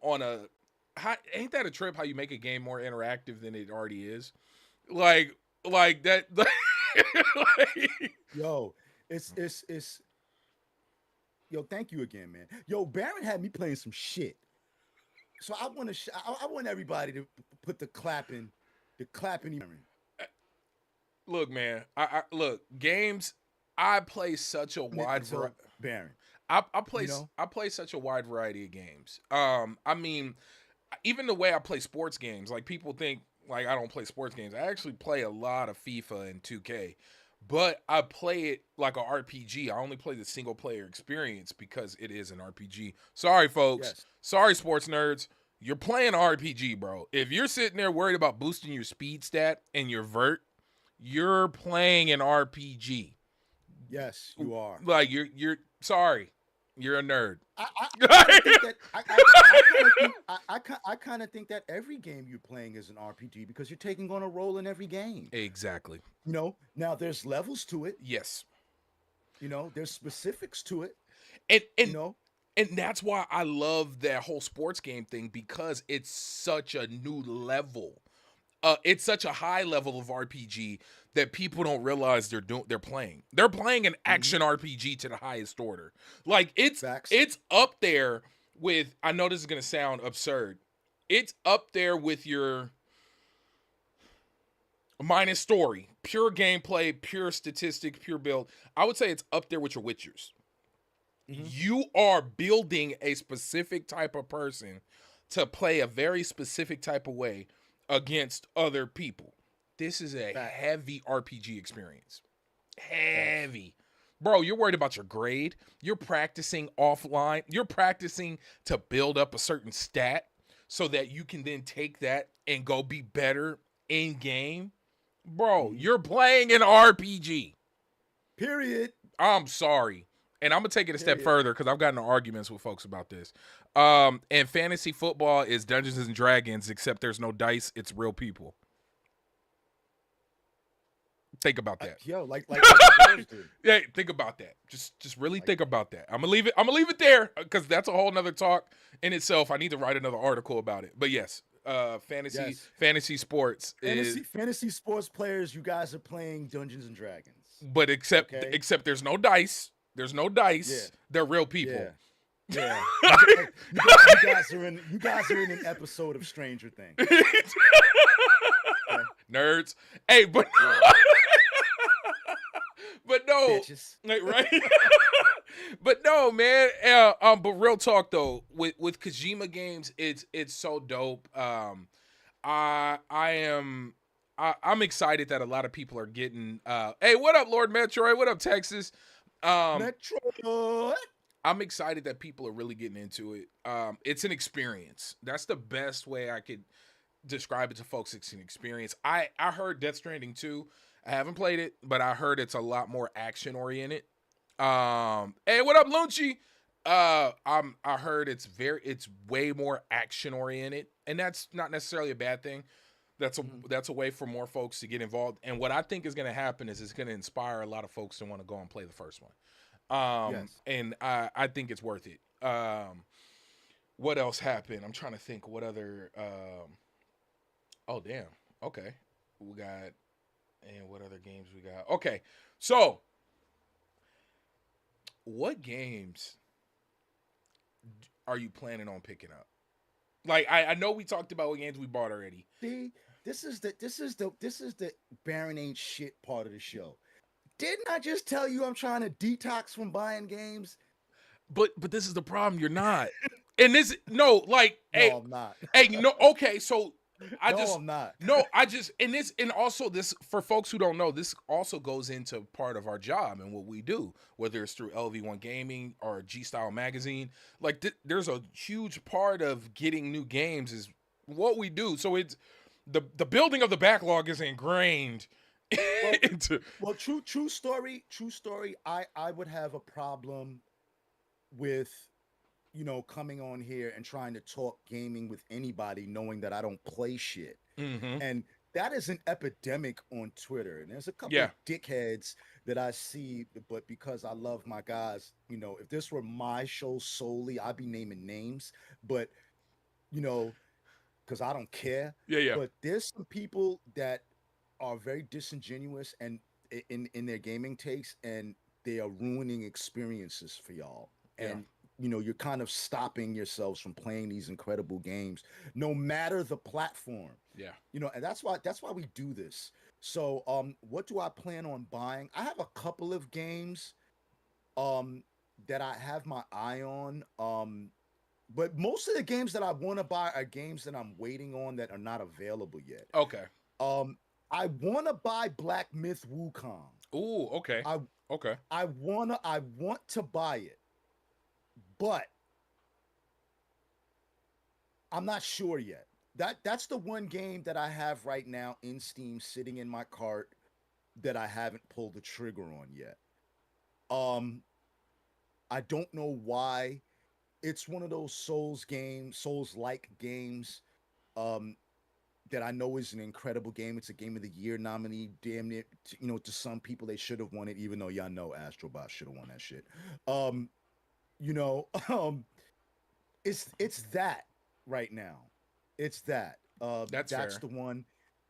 ain't that a trip how you make a game more interactive than it already is? Like that like, Yo, it's yo, thank you again, man. Yo, Baron had me playing some shit. So I want to I want everybody to put the clapping Baron. look, man. I look, games, I play such a wide variety. Baron. I play You know? I play such a wide variety of games. I mean, even the way I play sports games, like people think like I don't play sports games. I actually play a lot of FIFA and 2K. But I play it like a RPG. I only play the single player experience because it is an RPG. Sorry, folks. Yes. Sorry, sports nerds. You're playing RPG, bro. If you're sitting there worried about boosting your speed stat and your vert, you're playing an RPG. Yes, you are. Like you're sorry. You're a nerd. I think that I kind of think that every game you're playing is an RPG because you're taking on a role in every game. Exactly. You know, now there's levels to it. Yes. You know, there's specifics to it. And You know, and that's why I love that whole sports game thing, because it's such a new level. It's such a high level of RPG that people don't realize they're playing. They're playing an action RPG to the highest order. Like it's Facts. it's up there with, I know this is going to sound absurd. It's up there with your minus story, pure gameplay, pure statistic, pure build. I would say it's up there with your Witchers. You are building a specific type of person to play a very specific type of way against other people. This is a heavy RPG experience. Heavy. Bro, you're worried about your grade. You're practicing offline. You're practicing to build up a certain stat so that you can then take that and go be better in game. Bro, you're playing an RPG. Period. I'm sorry. And I'm going to take it a step further because I've gotten in arguments with folks about this. And fantasy football is Dungeons and Dragons, except there's no dice. It's real people. Think about that. Yo, like Yeah, think about that. Just really think about that. I'm gonna leave it there because that's a whole nother talk in itself. I need to write another article about it. But yes, fantasy sports fantasy sports players. You guys are playing Dungeons and Dragons, but except there's no dice. There's no dice. Yeah. They're real people. Yeah. You guys are in an episode of Stranger Things. Okay. Nerds. Hey, but but no, Bitches. right? But no, man. But real talk though, with Kojima games, it's so dope. I'm excited that a lot of people are getting. Hey, what up, Lord Metroid? What up, Texas? Metroid. I'm excited that people are really getting into it. It's an experience. That's the best way I could describe it to folks. It's an experience. I heard Death Stranding 2. I haven't played it, but I heard it's a lot more action oriented. Hey, what up, Lunchi? I heard it's way more action oriented, and that's not necessarily a bad thing. That's a way for more folks to get involved. And what I think is going to happen is it's going to inspire a lot of folks to want to go and play the first one. And I think it's worth it. What else happened? I'm trying to think what other. Oh damn. Okay. We got, and what other games we got? Okay, so what games are you planning on picking up? Like I know we talked about what games we bought already, See, this is the Baron ain't shit part of the show. Didn't I just tell you I'm trying to detox from buying games? but this is the problem. You're not, and this no like No, I'm not. okay. So I No, just I'm not. no, I just and this and also this for folks who don't know, this also goes into part of our job and what we do, whether it's through LV1 Gaming or G Style Magazine. Like there's a huge part of getting new games is what we do. So it's the building of the backlog is ingrained Well, into well, true story, true story. I would have a problem with coming on here and trying to talk gaming with anybody knowing that I don't play shit. mm-hmm. And that is an epidemic on Twitter. And there's a couple Yeah. of dickheads that I see, but because I love my guys, if this were my show solely, I'd be naming names. But you know, because I don't care. Yeah, yeah. But there's some people that are very disingenuous and in their gaming takes, and they are ruining experiences for y'all. Yeah. And you're kind of stopping yourselves from playing these incredible games, no matter the platform. Yeah. And that's why we do this. So, what do I plan on buying? I have a couple of games um that I have my eye on. But most of the games that I want to buy are games that I'm waiting on that are not available yet. Okay. Um, I want to buy Black Myth Wukong. Ooh, okay. I Okay. I want to buy it, but I'm not sure yet. That's the one game that I have right now in Steam sitting in my cart that I haven't pulled the trigger on yet. Um, I don't know why. It's one of those Souls like games. Um, that I know is an incredible game. It's a game of the year nominee. Damn it, to some people they should have won it, even though y'all know Astrobot should have won that shit. Um, you know, it's that right now. It's that. That's That's fair. the one.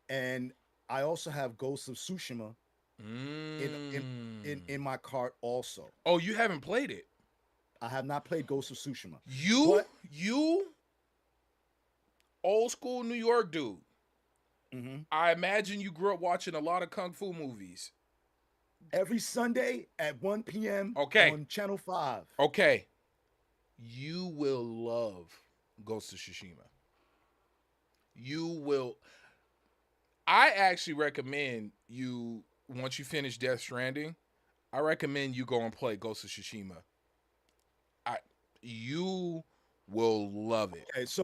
And I also have Ghosts of Tsushima in in Mm. in my cart also. Oh, you haven't played it. I have not played Ghosts of Tsushima, You, but you, old school New York dude. mhm, I imagine you grew up watching a lot of kung fu movies. every Sunday at 1 p.m. Okay, on Channel 5. okay. You will love Ghost of Tsushima. You will. I actually recommend you once you finish Death Stranding. I recommend you go and play Ghost of Tsushima. I you will love it. Okay, so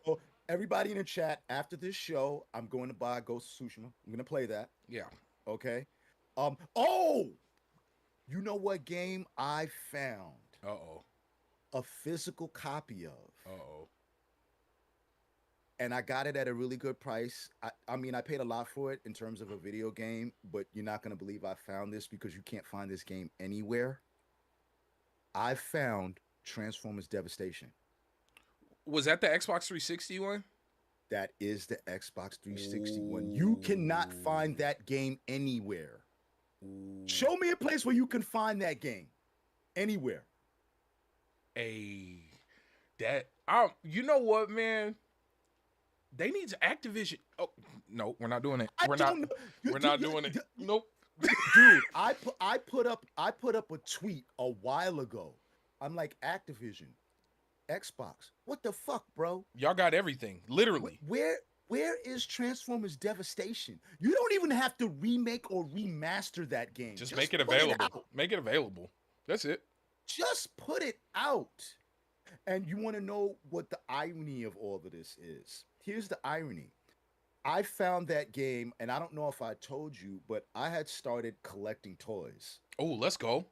everybody in the chat, after this show, I'm going to buy Ghost of Tsushima. I'm gonna play that. Yeah. Okay. Oh, you know what game I found Uh oh. a physical copy of, Uh oh. and I got it at a really good price. I mean, I paid a lot for it in terms of a video game, but you're not gonna believe I found this because you can't find this game anywhere. I found Transformers Devastation. Was that the Xbox 360 one? That is the Xbox 360 one. You cannot find Ooh. that game anywhere. Ooh. Show me a place where you can find that game anywhere. A that you know what, man? They need to Activision. Oh no, we're not doing it. I We're not don't know, we're not doing it. Nope. dude. I put up a tweet a while ago. I'm like, Activision, Xbox. What the fuck, bro? Y'all got everything. Literally. Where is Transformers Devastation? You don't even have to remake or remaster that game. Just make it put it available. out. Make it available. That's it. Just put it out. And you want to know what the irony of all of this is? Here's the irony. I found that game, and I don't know if I told you, but I had started collecting toys, Oh, let's go.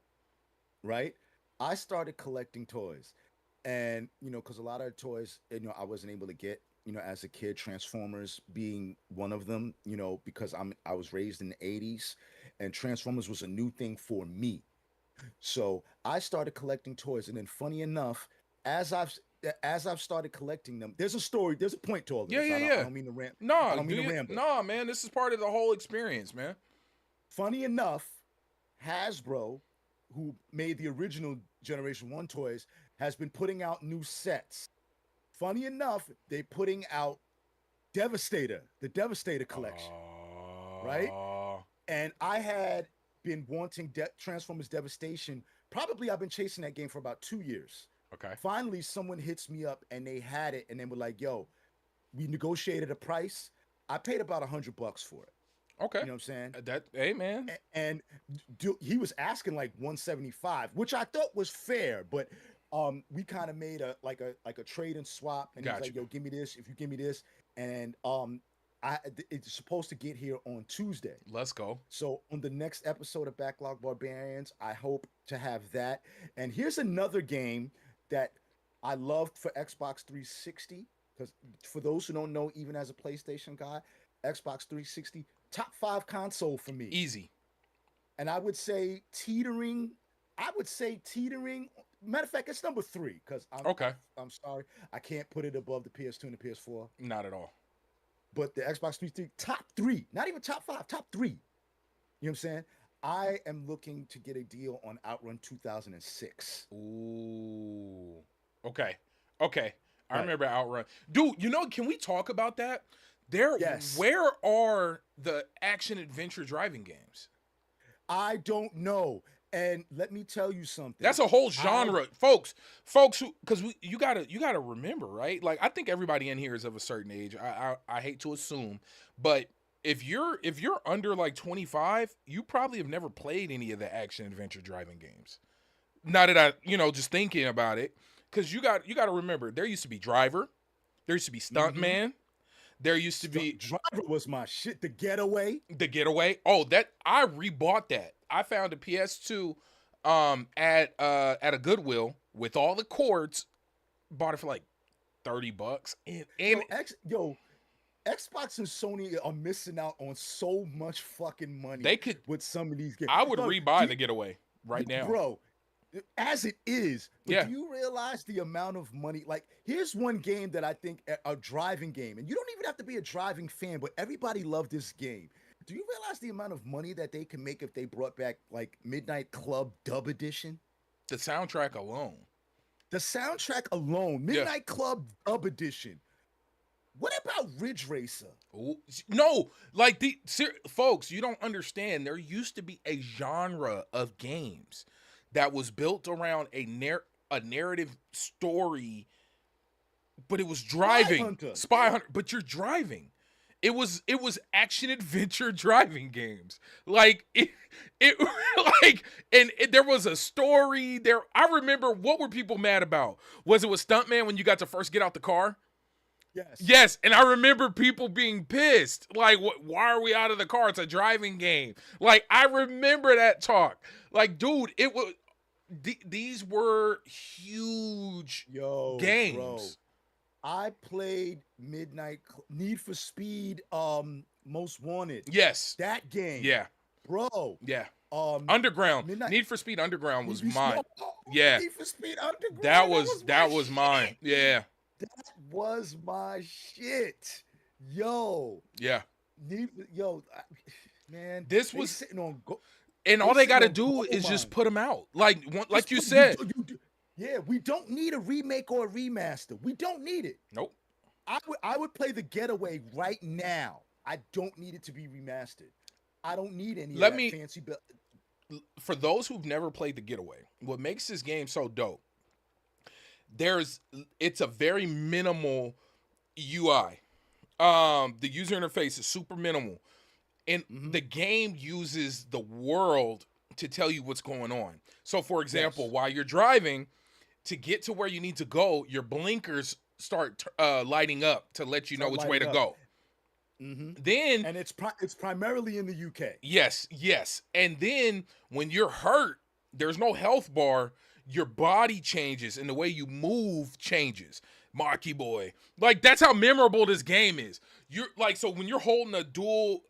right? I started collecting toys. And, because a lot of toys, I wasn't able to get, as a kid, Transformers being one of them, because I was raised in the 80s and Transformers was a new thing for me. So I started collecting toys. And then funny enough, as I've as I've started collecting them, there's a story, there's a point to all of Yeah, this. yeah, I yeah. don't mean to rant. I Nah, don't mean to ramble. Nah, man. This is part of the whole experience, man. Funny enough, Hasbro, who made the original Generation 1 toys, has been putting out new sets. Funny enough, they putting out Devastator, the Devastator collection, right? And I had been wanting Transformers Devastation. Probably I've been chasing that game for about 2 years. Okay. Finally, someone hits me up and they had it, and they were like, "Yo, we negotiated a price. I paid about $100 for it. Okay. You know what I'm saying? Hey, man. And he was asking like 175, which I thought was fair, but we kind of made a trade and swap, and he's like, "Yo, give me this if you give me this," and it's supposed to get here on Tuesday. Let's go. So on the next episode of Backlog Barbarians, I hope to have that. And here's another game that I loved for Xbox 360, because for those who don't know, even as a PlayStation guy, Xbox 360 top 5 console for me. Easy. And I would say teetering. Matter of fact, it's number 3 because I'm sorry, I can't put it above the PS2 and the PS4. Not at all. But the Xbox 360 top 3, not even top 5, top 3. You know what I'm saying? I am looking to get a deal on Outrun 2006. Ooh. Okay. I remember Outrun. Dude, can we talk about that? Yes. Where are the action adventure driving games? I don't know. And let me tell you something. That's a whole genre, folks who, because you gotta remember, right? Like, I think everybody in here is of a certain age. I hate to assume, but if you're under like 25, you probably have never played any of the action adventure driving games. Now that I, just thinking about it, because you got to remember, there used to be Driver, there used to be Stuntman. There used to be Driver was my shit. The Getaway. Oh, that I rebought that. I found a PS2 at a Goodwill with all the cords. Bought it for like $30. And Xbox and Sony are missing out on so much fucking money. They could with some of these games. I would rebuy the Getaway right now, bro. As it is, but yeah. Do you realize the amount of money? Like, here's one game that I think a driving game, and you don't even have to be a driving fan, but everybody loved this game. Do you realize the amount of money that they can make if they brought back like Midnight Club Dub Edition? The soundtrack alone, Midnight Club Dub Edition. What about Ridge Racer? Ooh, no, like folks, you don't understand. There used to be a genre of games that was built around a narrative story, but it was driving. Spy Hunter, but you're driving. It was action adventure driving games. Like it like, and there was a story there. I remember, what were people mad about? Was it with Stuntman when you got to first get out the car? Yes, and I remember people being pissed. Like, why are we out of the car? It's a driving game. Like, I remember that talk. Like, dude, it was these were huge games. Bro. I played Need for Speed, Most Wanted. Yes, that game. Yeah, bro. Yeah. Underground. Need for Speed Underground was mine. Yeah. Need for Speed Underground. That was mine. Yeah. That was my shit. Yo. Yeah. Man. This was sitting on. And all they got to do is just put them out. Like you said. Yeah, we don't need a remake or a remaster. We don't need it. Nope. I would play the Getaway right now. I don't need it to be remastered. I don't need any fancy build. For those who've never played the Getaway, what makes this game so dope, it's a very minimal UI. The user interface is super minimal. And the game uses the world to tell you what's going on. So, for example, while you're driving, to get to where you need to go, your blinkers start lighting up to let you know which way to go. Then, and it's primarily in the UK. Yes. And then when you're hurt, there's no health bar. Your body changes and the way you move changes. Marky boy. Like, that's how memorable this game is. You're like, so when you're holding a dual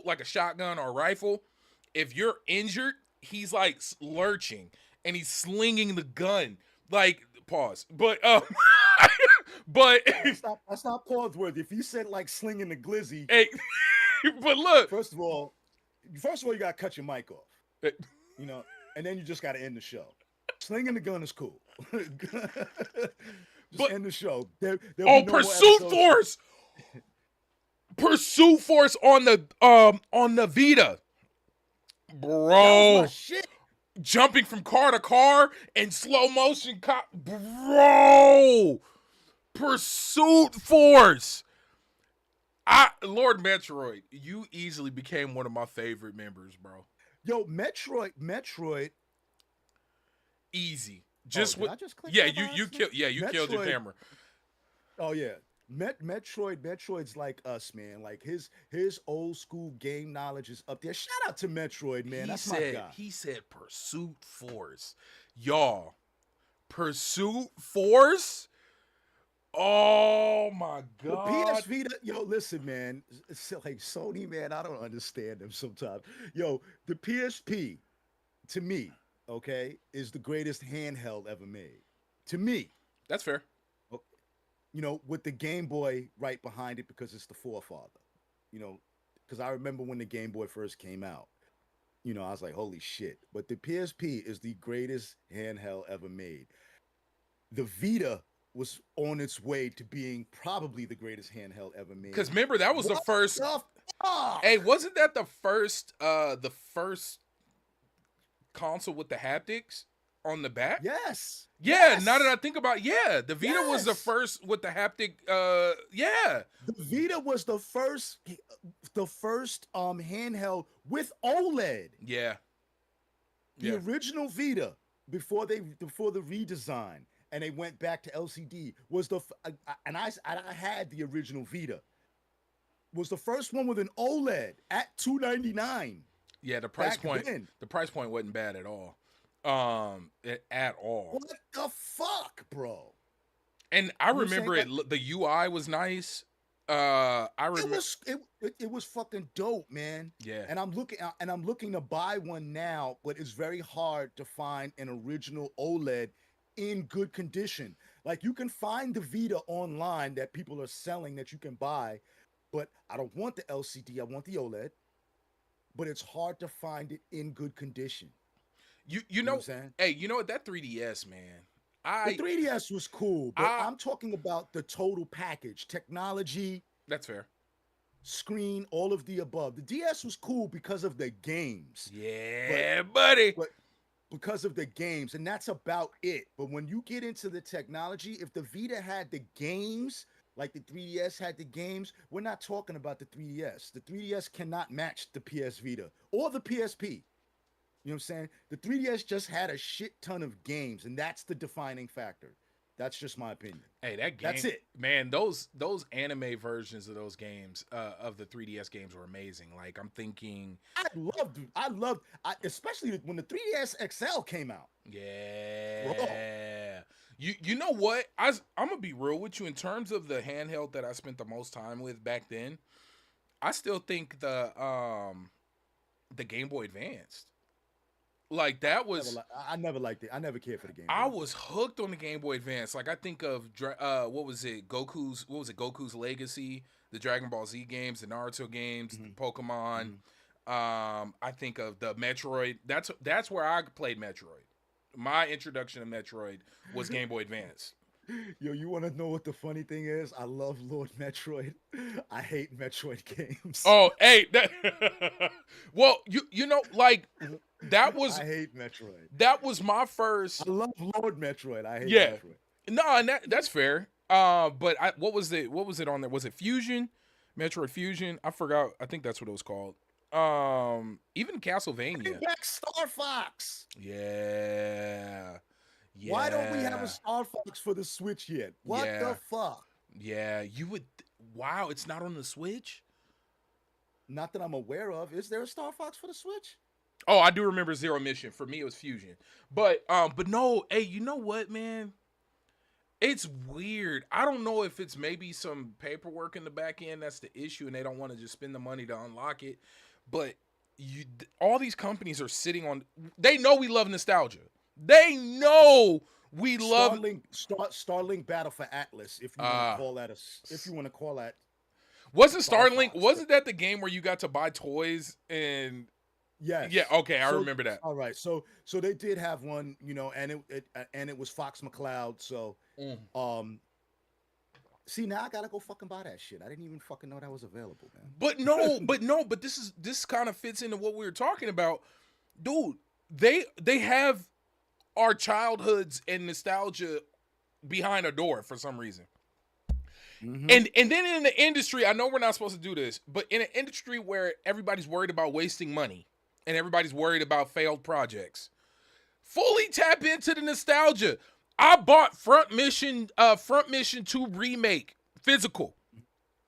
like a shotgun or a rifle, if you're injured, he's like lurching and he's slinging the gun. Like, pause. But But That's not pause worthy. If you said like slinging the glizzy, hey, but look, first of all, you gotta cut your mic off, you know, and then you just gotta end the show. Slinging the gun is cool. Just but end the show. There'll be oh, no more Pursuit episodes. Force, Pursuit Force on the Vita, That was my bro. shit. Jumping from car to car and slow motion, bro. Pursuit Force. Lord Metroid, you easily became one of my favorite members, bro. Yo, Metroid. Easy. Oh, Just did with I just click yeah, that by you accident? killed your Metroid. camera. Oh yeah. Metroid's like us, man. Like his old school game knowledge is up there. Shout out to Metroid, man. That's my guy. He said Pursuit Force. Y'all, Pursuit Force? Oh my The PS god. Vita, yo, listen, man. It's like Sony, man. I don't understand them sometimes. Yo, the PSP, to me, okay, is the greatest handheld ever made. To me, That's fair. O- with the Game Boy right behind it because it's the forefather. You know, because I remember when the Game Boy first came out. I was like, holy shit. But the PSP is the greatest handheld ever made. The Vita was on its way to being probably the greatest handheld ever Cause made. remember that was the What first. the fuck? Hey, wasn't that the first console with the haptics on the back? Yes. Yeah, now that Yes. I think about it, yeah, the Vita was the Yes. first with the haptic yeah. The Vita was the first handheld with OLED. Yeah. The Yeah. original Vita before the redesign and they went back to LCD was and I had the original Vita. Was the first one with an OLED at $299 Yeah, back then. the price point wasn't bad at all. At all. What the fuck, bro? And I You know what I'm saying? remember Like, the UI was nice. I it remember was it was fucking dope, man. yeah. And I'm looking to buy one now, but it's very hard to find an original OLED in good condition. Like you can find the Vita online that people are selling that you can buy, but I don't want the LCD. I want the OLED, but it's hard to find it in good condition. You You know what know, I'm saying? hey, you know what, that 3DS, man. The I 3DS was cool, but I I'm talking about the total package, technology, That's fair. screen, all of the above. The DS was cool because of the games, but Yeah, buddy. but because of the games, and that's about it. But when you get into the technology, if the Vita had the games, like the 3DS had the games, we're not talking about the 3DS. The 3DS cannot match the PS Vita or the PSP. You know what I'm saying? The 3DS just had a shit ton of games, and that's the defining factor. That's just my opinion. Hey, that That's game, it. man. Those anime versions of those games, of the 3DS games, were amazing. Like I'm thinking, Especially when the 3DS XL came out. Bro, yeah. You know what? I'm gonna be real with you in terms of the handheld that I spent the most time with back then. I still think the Game Boy Advanced, like that was. I never liked it. I never cared for the Game I Boy was Advance. hooked on the Game Boy Advance. Like I think of what was it? Goku's Legacy, the Dragon Ball Z games, the Naruto games, the Mhm, Pokemon. mhm. I think of the Metroid. That's where I played Metroid. My introduction to Metroid was Game Boy Advance. Yo, you want to know what the funny thing is? I love Lord Metroid. I hate Metroid games. Oh, hey, well, you know, like that was I hate Metroid. that was my first. I love Lord Metroid. I hate Yeah, Metroid. no, and that's fair. But what was it on there? Was it Fusion? Metroid Fusion? I forgot. I think that's what it was called. Even Bring Castlevania. back Star Fox. Yeah. Why don't we have a Yeah. Star Fox for the Switch yet? What the Yeah. fuck? Yeah. You would wow, it's not on the Switch? Not that I'm aware of. Is there a Star Fox for the Switch? Oh, I do remember Zero Mission. For me it was Fusion. But no, hey, you know what, man? It's weird. I don't know if it's maybe some paperwork in the back end that's the issue and they don't want to just spend the money to unlock it. But all these companies are sitting on, they know we love nostalgia. They know We love Starlink Battle for Atlas, if you want to call that if you want to call that. Wasn't Star Starlink, Fox. wasn't that the game where you got to buy toys and Yes. yeah, okay, I So remember that. all right. So they did have one, you know, and it was Fox McCloud. So um see, now I gotta go fucking buy that shit. I didn't even fucking know that was available, man. But this kind of fits into what we were talking about. Dude, they have our childhoods and nostalgia behind a door for some reason. And then in the industry, I know we're not supposed to do this, but in an industry where everybody's worried about wasting money and everybody's worried about failed projects, fully tap into the nostalgia. I bought Front Mission 2 remake physical.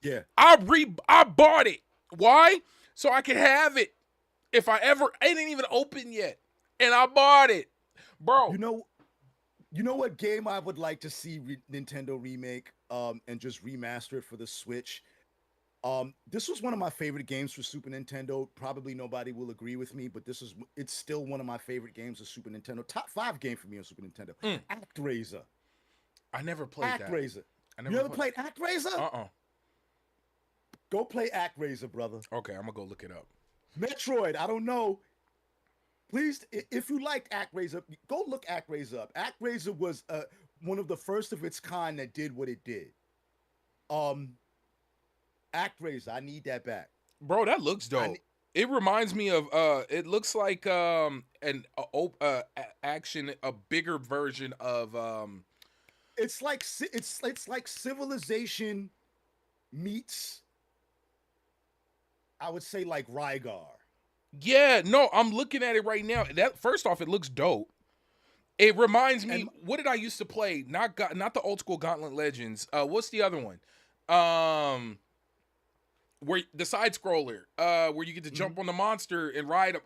Yeah. I bought it. Why? So I could have it if I ever. It ain't even open yet, and I bought it, bro. You know what game I would like to see Nintendo remake and just remaster it for the Switch. This was one of my favorite games for Super Nintendo. Probably nobody will agree with me, but it's still one of my favorite games of Super Nintendo. Top 5 game for me on Super Nintendo. ActRaiser. I never played that. ActRaiser. You ever played ActRaiser? Go play ActRaiser, brother. Okay, I'm gonna go look it up. Metroid. I don't know. Please, if you liked ActRaiser, go look ActRaiser up. ActRaiser was one of the first of its kind that did what it did. ActRaiser, I need that back, bro. That looks dope. It reminds me of it looks like an action, a bigger version of it's like Civilization meets, I would say, like Rygar. Yeah, no, I'm looking at it right now. That first off, it looks dope. It reminds me, what did I used to play? Not the old school Gauntlet Legends. What's the other one? Where the side scroller, where you get to jump on the monster and ride him.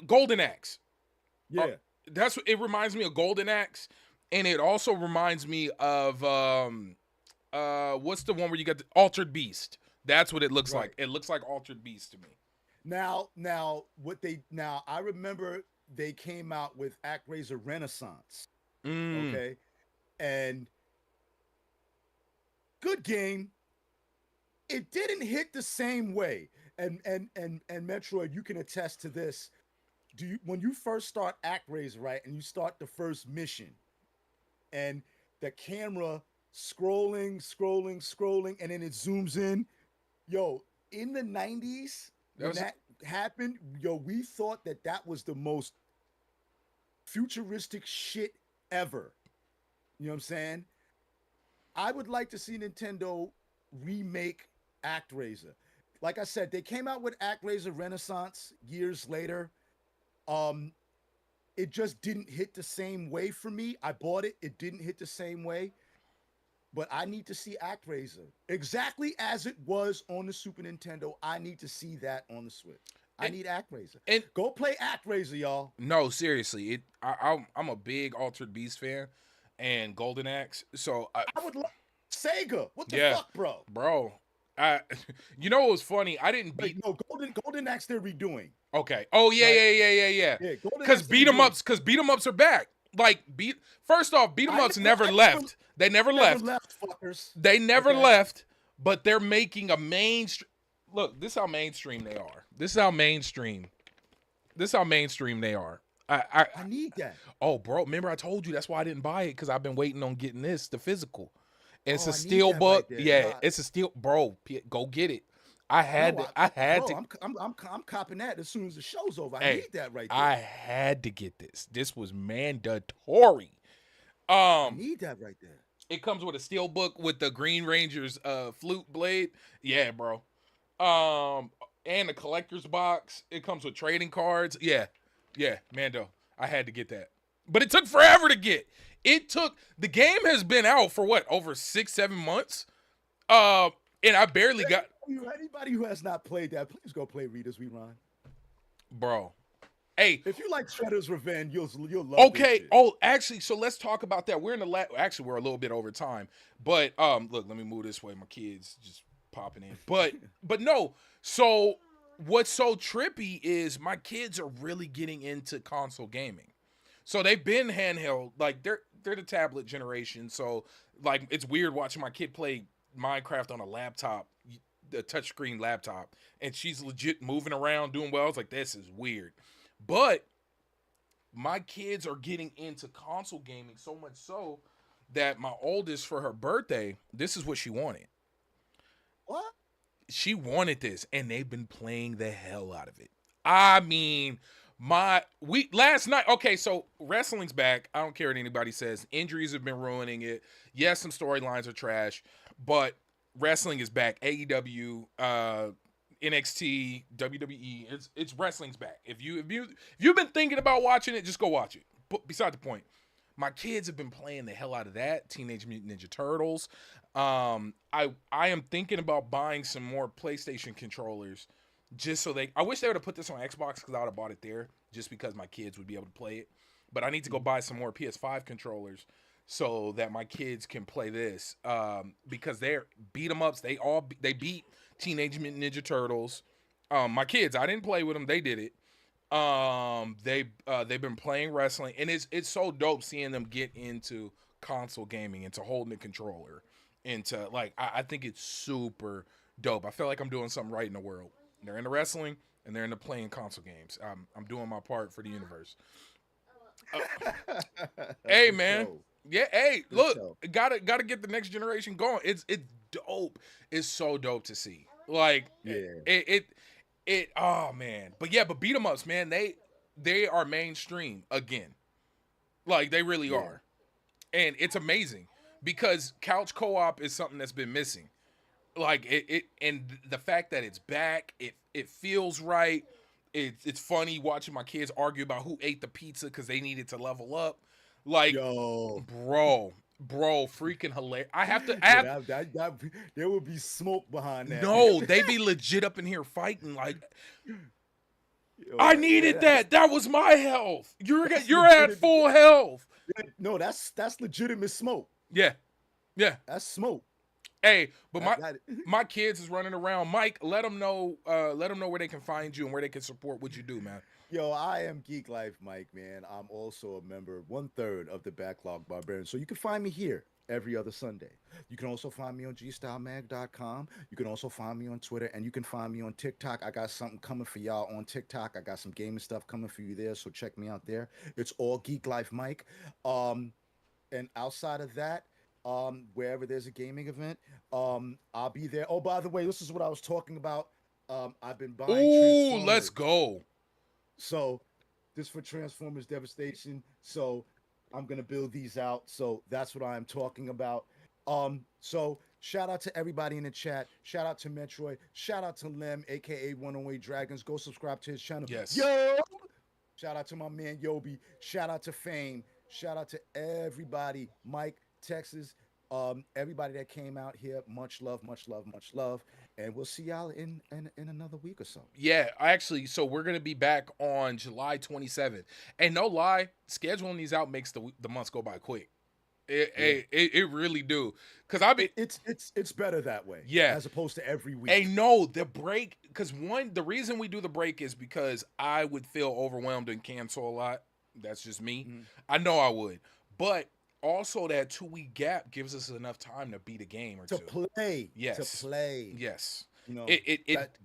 Golden Axe. Yeah. That's what it reminds me of, Golden Axe. And it also reminds me of what's the one where you got the Altered Beast? That's what it looks like. It looks like Altered Beast to me. Now I remember they came out with ActRaiser Renaissance. Okay. And good game. It didn't hit the same way. And Metroid, you can attest to this. When you first start ActRaiser, right, and you start the first mission, and the camera scrolling, and then it zooms in. Yo, in the 90s, when that happened, we thought that was the most futuristic shit ever. You know what I'm saying? I would like to see Nintendo remake ActRaiser. Like I said, they came out with ActRaiser Renaissance years later. It just didn't hit the same way for me. I bought it. It didn't hit the same way. But I need to see ActRaiser exactly as it was on the Super Nintendo. I need to see that on the Switch. I need ActRaiser. And go play ActRaiser, y'all. No, seriously. I'm a big Altered Beast fan and Golden Axe. So I would love Sega. What the fuck, bro? Bro. You know what was funny? I didn't beat Golden Axe they're redoing. Okay. Oh yeah. Because beat 'em ups are back. Like first off, beat 'em ups never left. They never left. Fuckers. They never left, but they're making a mainstream. Look, this is how mainstream they are. This is how mainstream they are. I need that. Oh, bro, remember I told you that's why I didn't buy it, because I've been waiting on getting the physical. And it's a steel book. Right, it's a steel, bro. Go get it. I had to. I'm copping that as soon as the show's over. I need that right there. I had to get this. This was mandatory. I need that right there. It comes with a steel book with the Green Ranger's flute blade. Yeah, bro. And the collector's box. It comes with trading cards. Yeah, Mando. I had to get that. But it took forever to get. The game has been out for what, over 6-7 months? And I barely got. Anybody who has not played that, please go play Rita's Rerun. Bro. Hey, if you like Shredder's Revenge, you'll love okay. Oh, actually, so let's talk about that. We're in the actually we're a little bit over time. But look, let me move this way. My kids just popping in. But no. So what's so trippy is my kids are really getting into console gaming. So they've been handheld, like they're the tablet generation. So like it's weird watching my kid play Minecraft on a laptop, the touchscreen laptop, and she's legit moving around doing well. I was like, this is weird. But my kids are getting into console gaming so much so that my oldest for her birthday, this is what she wanted. What? She wanted this, and they've been playing the hell out of it. I mean, my we last night. Okay, so wrestling's back. I don't care what anybody says. Injuries have been ruining it. Yes, some storylines are trash, but wrestling is back. AEW, NXT, WWE. It's wrestling's back. If you've been thinking about watching it, just go watch it. But beside the point, my kids have been playing the hell out of that. Teenage Mutant Ninja Turtles. I am thinking about buying some more PlayStation controllers, just so I wish they would have put this on Xbox because I would have bought it there, just because my kids would be able to play it. But I need to go buy some more PS5 controllers so that my kids can play this. Because they're beat 'em ups. They beat Teenage Mutant Ninja Turtles. My kids, I didn't play with them. They did it. They've been playing wrestling, and it's so dope seeing them get into console gaming, into holding a controller, into like I think it's super dope. I feel like I'm doing something right in the world. They're into wrestling and they're into playing console games. I'm doing my part for the universe. Hey For man, sure. yeah. Hey, For look, sure. gotta get the next generation going. It's dope. It's so dope to see. Like Yeah. it. Oh man, but yeah, but beat 'em ups, man. They are mainstream again. Like they really Yeah. are, and it's amazing because couch co-op is something that's been missing. Like and the fact that it's back, it feels right. It's funny watching my kids argue about who ate the pizza because they needed to level up. Like, Yo. bro, freaking hilarious. I Yeah, have there would be smoke behind that. no. They be legit up in here fighting. Like, Yo, I needed that's, that. That was my health. that's You're at legitimate. full health. No, that's legitimate smoke. Yeah, yeah. That's smoke. Hey, but That, that, my kids is running around. Mike, let them know. Let them know where they can find you and where they can support what you do, man. Yo, I am Geek Life Mike, man. I'm also a member, 1/3 of the Backlog Barbarians. So you can find me here every other Sunday. You can also find me on gstylemag.com. You can also find me on Twitter, and you can find me on TikTok. I got something coming for y'all on TikTok. I got some gaming stuff coming for you there, so check me out there. It's all Geek Life Mike. And outside of that, wherever there's a gaming event, I'll be there. Oh, by the way, this is what I was talking about. I've been buying Ooh, let's Transformers. go. So this for Transformers Devastation. So I'm gonna build these out. So that's what I'm talking about. So shout out to everybody in the chat. Shout out to Metroid. Shout out to Lem, aka 108 Dragons. Go subscribe to his channel. Yes. Yo! Shout out to my man Yobi. Shout out to Fame. Shout out to everybody. Mike, Texas. Everybody that came out here. Much love, much love, much love. And we'll see y'all in another week or so. Yeah, actually, so we're gonna be back on July 27th. And no lie, scheduling these out makes the months go by quick. Yeah. It really do. Cause I be It's better that way. yeah. As opposed to every week. Hey, no, the break. Cause the reason we do the break is because I would feel overwhelmed and cancel a lot. That's just me. Mhm. I know I would, but also that 2 week gap gives us enough time to beat a game or To two. play. Yes. To play. Yes. You know It that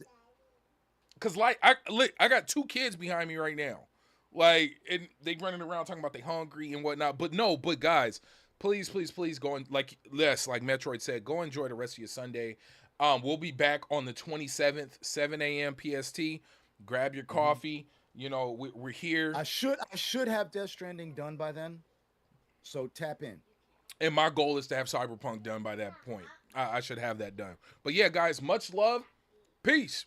Cause like I got 2 kids behind me right now, like and they running around talking about they hungry and whatnot. But no, but guys, please go and like Metroid said, go enjoy the rest of your Sunday. We'll be back on the 27th, 7 a.m. PST. Grab your coffee. You know we're here, I should have Death Stranding done by then. So tap in. and my goal is to have Cyberpunk done by that point. I should have that done. But yeah, guys, much love, peace.